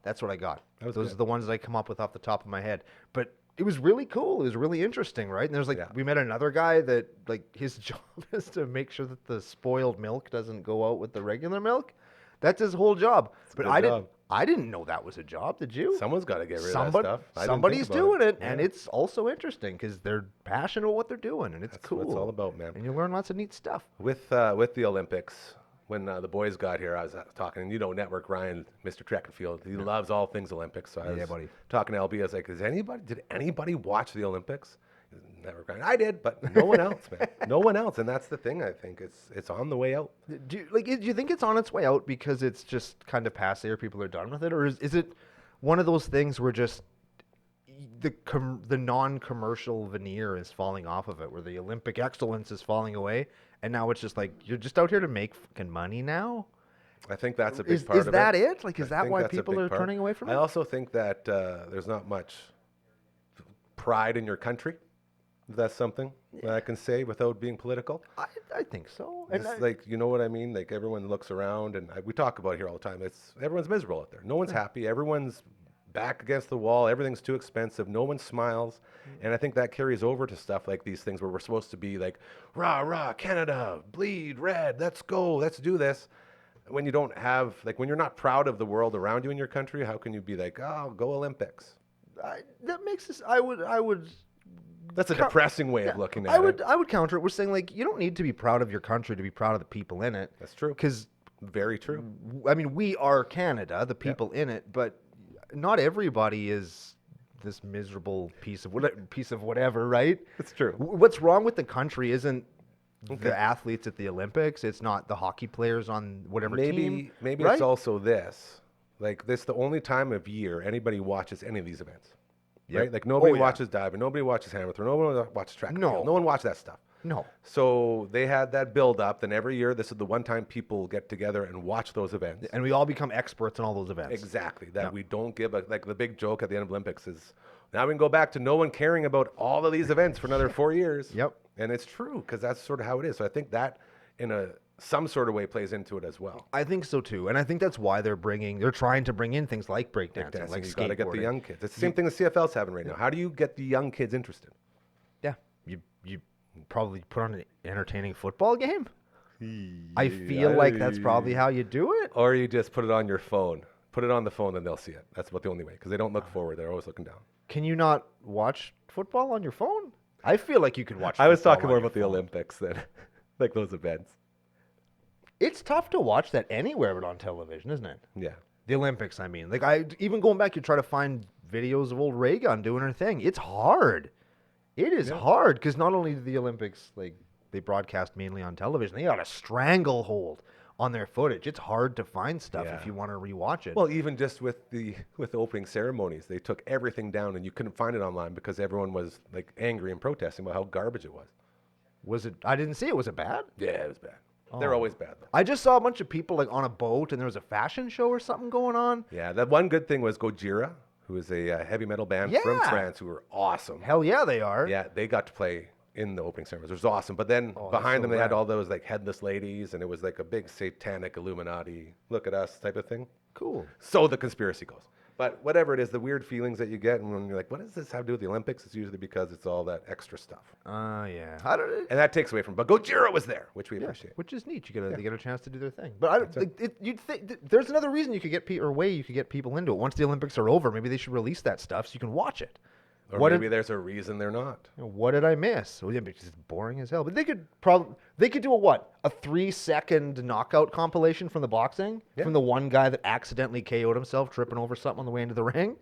That's what I got.
Those
are the ones that I come up with off the top of my head. But it was really cool. It was really interesting, right? And there's like, we met another guy that like his job is to make sure that the spoiled milk doesn't go out with the regular milk. That's his whole job. But I didn't know that was a job. Did you?
Someone's got to get rid of that stuff.
Somebody's doing it, and it's also interesting because they're passionate about what they're doing, and it's cool.
That's what it's all about, man.
And you learn lots of neat stuff.
With the Olympics, when the boys got here, I was talking, and Network Ryan, Mr. Track and Field, he loves all things Olympics. So I was talking to LB. I was like, did anybody watch the Olympics? Network Ryan, I did, but no one else, man. No one else, and that's the thing. I think it's on the way out.
Do you think it's on its way out because it's just kind of passe or people are done with it, or is it one of those things where just the non-commercial veneer is falling off of it, where the Olympic excellence is falling away, and now it's just like you're just out here to make fucking money now?
I think that's a big part of it.
Is that it? Like, is that why people are turning away from it?
I also think that there's not much pride in your country. That's something that I can say without being political.
I think so. And
It's like, you know what I mean? Like everyone looks around, and we talk about it here all the time. Everyone's miserable out there. No one's happy. Everyone's back against the wall. Everything's too expensive. No one smiles. And I think that carries over to stuff like these things where we're supposed to be like, rah, rah, Canada, bleed red, let's go, let's do this. When you don't have, like, when you're not proud of the world around you in your country, how can you be like, oh, go Olympics?
that makes this. I would.
That's a depressing way of looking at it.
I would counter it. We're saying, like, you don't need to be proud of your country to be proud of the people in it.
That's true.
Because,
Very true.
I mean, we are Canada, the people in it, but not everybody is this miserable piece of whatever, right?
It's true.
What's wrong with the country isn't the athletes at the Olympics. It's not the hockey players on whatever team.
Maybe
right?
it's also this. Like, this the only time of year anybody watches any of these events.
Yep.
Right? Like, nobody
Oh, yeah.
watches diving, nobody watches hammer throw, nobody watches track and
No.
field. No one watches that stuff.
No.
So they had that build up. Then every year, this is the one time people get together and watch those events.
And we all become experts in all those events.
Exactly. That we don't give like the big joke at the end of Olympics is now we can go back to no one caring about all of these events for another 4 years.
Yep.
And it's true because that's sort of how it is. So I think that in some sort of way plays into it as well.
I think so too, and I think that's why they're trying to bring in things like breakdancing,
Dancing,
like
you got to get the
skateboarding.
young kids. It's the same thing the CFL's having right now. How do you get the young kids interested?
Yeah, you probably put on an entertaining football game. I feel like that's probably how you do it.
Or you just put it on your phone. Put it on the phone, and they'll see it. That's about the only way because they don't look forward. They're always looking down.
Can you not watch football on your phone? I feel like you could watch.
I was
football
talking
on
more
your
about the
phone.
Olympics than like those events.
It's tough to watch that anywhere but on television, isn't it?
Yeah.
The Olympics, I mean. Like, even going back, you try to find videos of old Ray Gun doing her thing. It's hard. It is hard because not only do the Olympics, like, they broadcast mainly on television, they got a stranglehold on their footage. It's hard to find stuff if
Yeah.
you want to rewatch it.
Well, even just with the opening ceremonies, they took everything down, and you couldn't find it online because everyone was like angry and protesting about how garbage it was.
Was it? I didn't see it. Was it bad?
Yeah, it was bad. They're always bad though.
I just saw a bunch of people like on a boat, and there was a fashion show or something going on.
Yeah, that one good thing was Gojira, who is a heavy metal band from
Yeah.
France, who were awesome.
Hell yeah, they are.
Yeah, they got to play in the opening ceremonies. It was awesome. But then
that's
behind
so
them, they had
rad.
all those like headless ladies, and it was like a big satanic Illuminati, look at us type of thing.
Cool.
So the conspiracy goes. But whatever it is, the weird feelings that you get, and when you're like, what does this have to do with the Olympics? It's usually because it's all that extra stuff.
Yeah. I don't.
And that takes away from, but Gojira was there, which we appreciate.
Which is neat. They get a chance to do their thing. But I don't. You'd think there's another reason you could get you could get people into it. Once the Olympics are over, maybe they should release that stuff so you can watch it.
Or
What
maybe
did-
there's a reason they're not.
What did I miss? Well, yeah, it's just boring as hell. But they could do a 3-second knockout compilation from the boxing from the one guy that accidentally KO'd himself tripping over something on the way into the ring,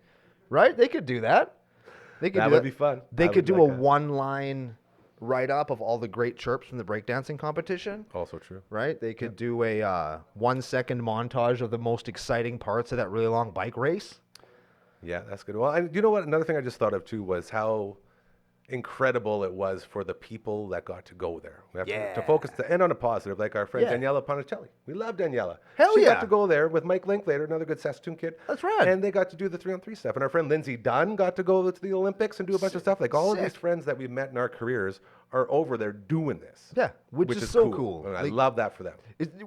right? They could do that. They could
That
do
would
that.
be fun.
They
I
could
would
do
like
a
that.
one-line write-up of all the great chirps from the breakdancing competition.
Also true.
Right? They could do a 1-second montage of the most exciting parts of that really long bike race.
Yeah, that's good. Well, you know what? Another thing I just thought of too was how incredible it was for the people that got to go there. We have to focus to end on a positive, like our friend
Yeah.
Daniela Ponticelli. We love Daniela.
Hell
she
yeah.
got to go there with Mike Linklater, another good Saskatoon kid.
That's rad.
And they got to do the 3-on-3 stuff. And our friend Lindsay Dunn got to go to the Olympics and do a bunch of stuff. Like all of these
Sick.
friends that we've met in our careers are over there doing this.
Yeah, which is so cool.
And I
Like-
love that for them.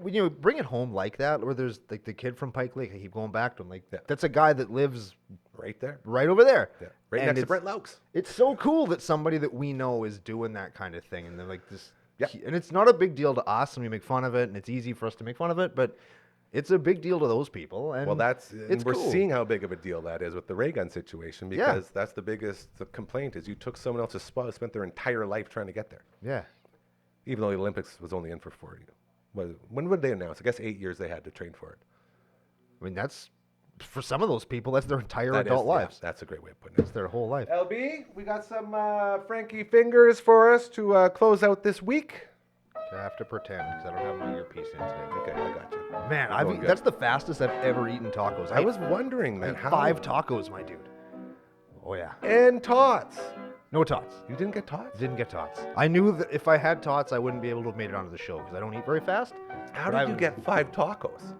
When you bring it home like that, or there's like the kid from Pike Lake, I keep going back to him. Like
Yeah.
that's a guy that lives
Right there.
right over there.
Yeah. Right
And
next to
it's-
Brent Laux.
It's so cool that somebody that we know is doing that kind of thing, and they're like this.
Yeah.
And it's not a big deal to us, and we make fun of it, and it's easy for us to make fun of it, but it's a big deal to those people. And
Well,
it's
we're
cool.
seeing how big of a deal that is with the ray gun situation because that's the biggest complaint is you took someone else's spot, spent their entire life trying to get there.
Yeah.
Even though the Olympics was only in for 4 years. When would they announce? I guess 8 years they had to train for it.
I mean, that's for some of those people, that's their entire
That
adult
is- yeah,
lives.
that's a great way of putting it.
It's their whole life.
LB, we got some Frankie fingers for us to close out this week.
I have to pretend because I don't have my earpiece in today.
Okay, I got you.
Man,
Going good.
that's the fastest I've ever eaten tacos.
I was wondering,
I
man,
ate
how
5 tacos, my dude. Oh yeah.
and tots.
No tots.
You didn't get tots?
Didn't get tots. I knew that if I had tots, I wouldn't be able to have made it onto the show because I don't eat very fast.
How
But
did you get 5 tacos?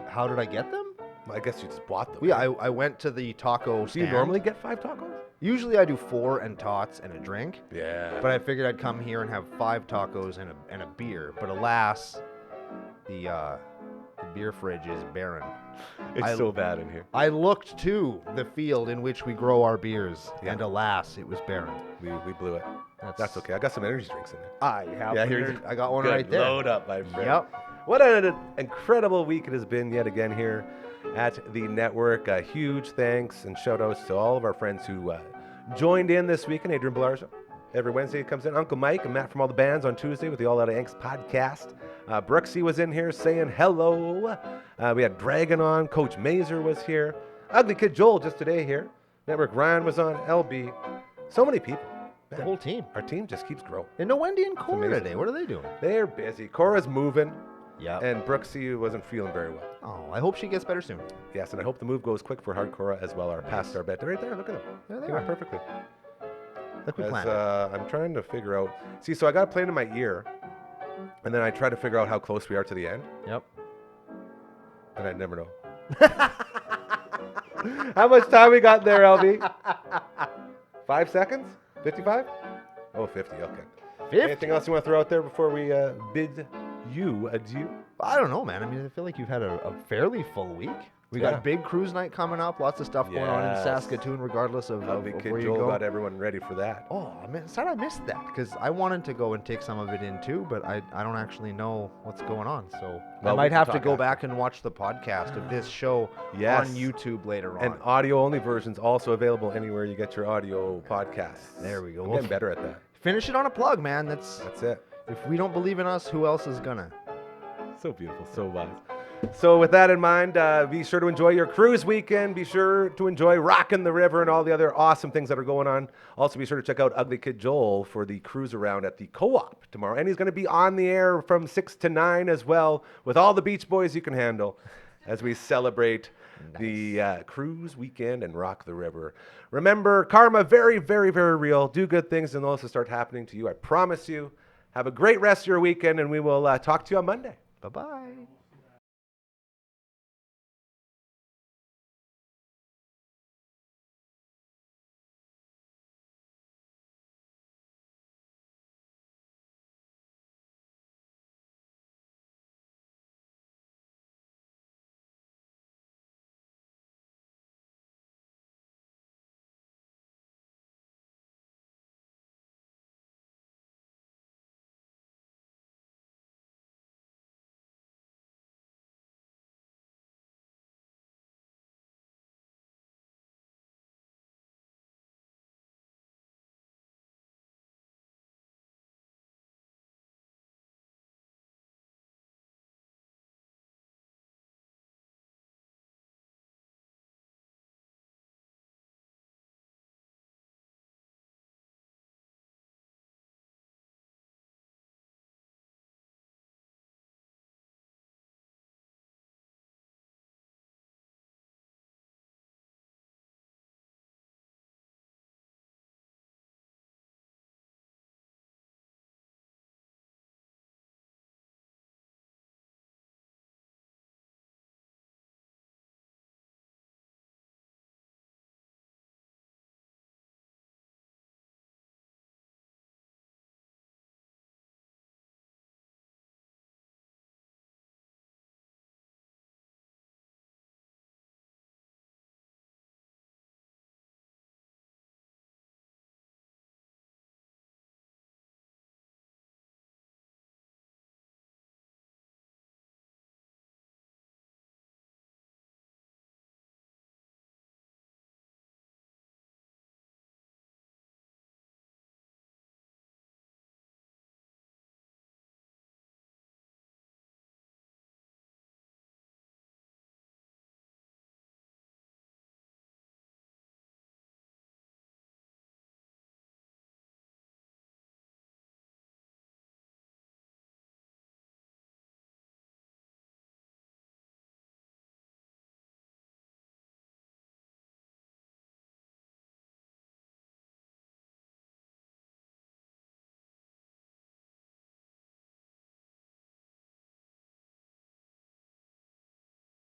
How did I get them?
Well, I guess you just bought them.
Well, yeah, I went to the taco
Do
stand.
you normally get 5 tacos?
Usually I do 4 and tots and a drink.
Yeah.
But I figured I'd come here and have 5 tacos and a beer. But alas, the beer fridge is barren.
It's so bad in here.
I looked to the field in which we grow our beers,
Yeah.
and alas, it was barren.
We blew it. That's okay. I got some energy drinks in there.
I have. I got one
Good.
right there.
Load up, my friend.
Yep.
What an incredible week it has been yet again here at the network. Huge thanks and shout outs to all of our friends who joined in this weekend. Adrian Blarza, every Wednesday he comes in. Uncle Mike and Matt from All the Bands on Tuesday with the All Out of Angst podcast. Brooksy was in here saying hello. We had Dragon on. Coach Mazer was here. Ugly Kid Joel just today here. Network Ryan was on. LB. So many people.
The whole team.
Our team just keeps growing.
And no Wendy and Cora
amazing.
today. What are they doing?
They're busy. Cora's moving.
Yeah.
And Brooksy wasn't feeling very well.
Oh, I hope she gets better soon.
Yes, and I hope the move goes quick for Hardcore as well. Our past our bet. Right there, look at them.
There they
Came out
are.
perfectly.
Like we
As,
planned.
I'm trying to figure out. See, so I got it playing in my ear, and then I try to figure out how close we are to the end,
Yep.
and I never know. How much time we got there, LB? 5 seconds? 55? Oh, 50. Okay.
50?
Anything else you want to throw out there before we bid you adieu?
I don't know, man. I mean, I feel like you've had a fairly full week. We
Yeah.
got big cruise night coming up. Lots of stuff going on in
Yes.
Saskatoon, regardless of
Ugly
where
Kid
you
Joel
go.
got everyone ready for that.
Oh, I'm sad I missed that because I wanted to go and take some of it in too, but I don't actually know what's going on. So
Well,
I
we
might
can
have to
talk
go
after.
back and watch the podcast of this show
Yes.
on YouTube later on.
And audio-only versions also available anywhere you get your audio podcasts.
There we go.
We're
Well,
getting better at that.
Finish it on a plug, man. That's
it.
if we don't believe in us, who else is gonna?
So beautiful, so wise. So with that in mind, be sure to enjoy your cruise weekend. Be sure to enjoy Rockin' the River and all the other awesome things that are going on. Also, be sure to check out Ugly Kid Joel for the cruise around at the Co-op tomorrow. And he's going to be on the air from 6 to 9 as well with all the Beach Boys you can handle as we celebrate the cruise weekend and rock the river. Remember, karma, very, very, very real. Do good things and those will start happening to you. I promise you. Have a great rest of your weekend, and we will talk to you on Monday.
Bye-bye.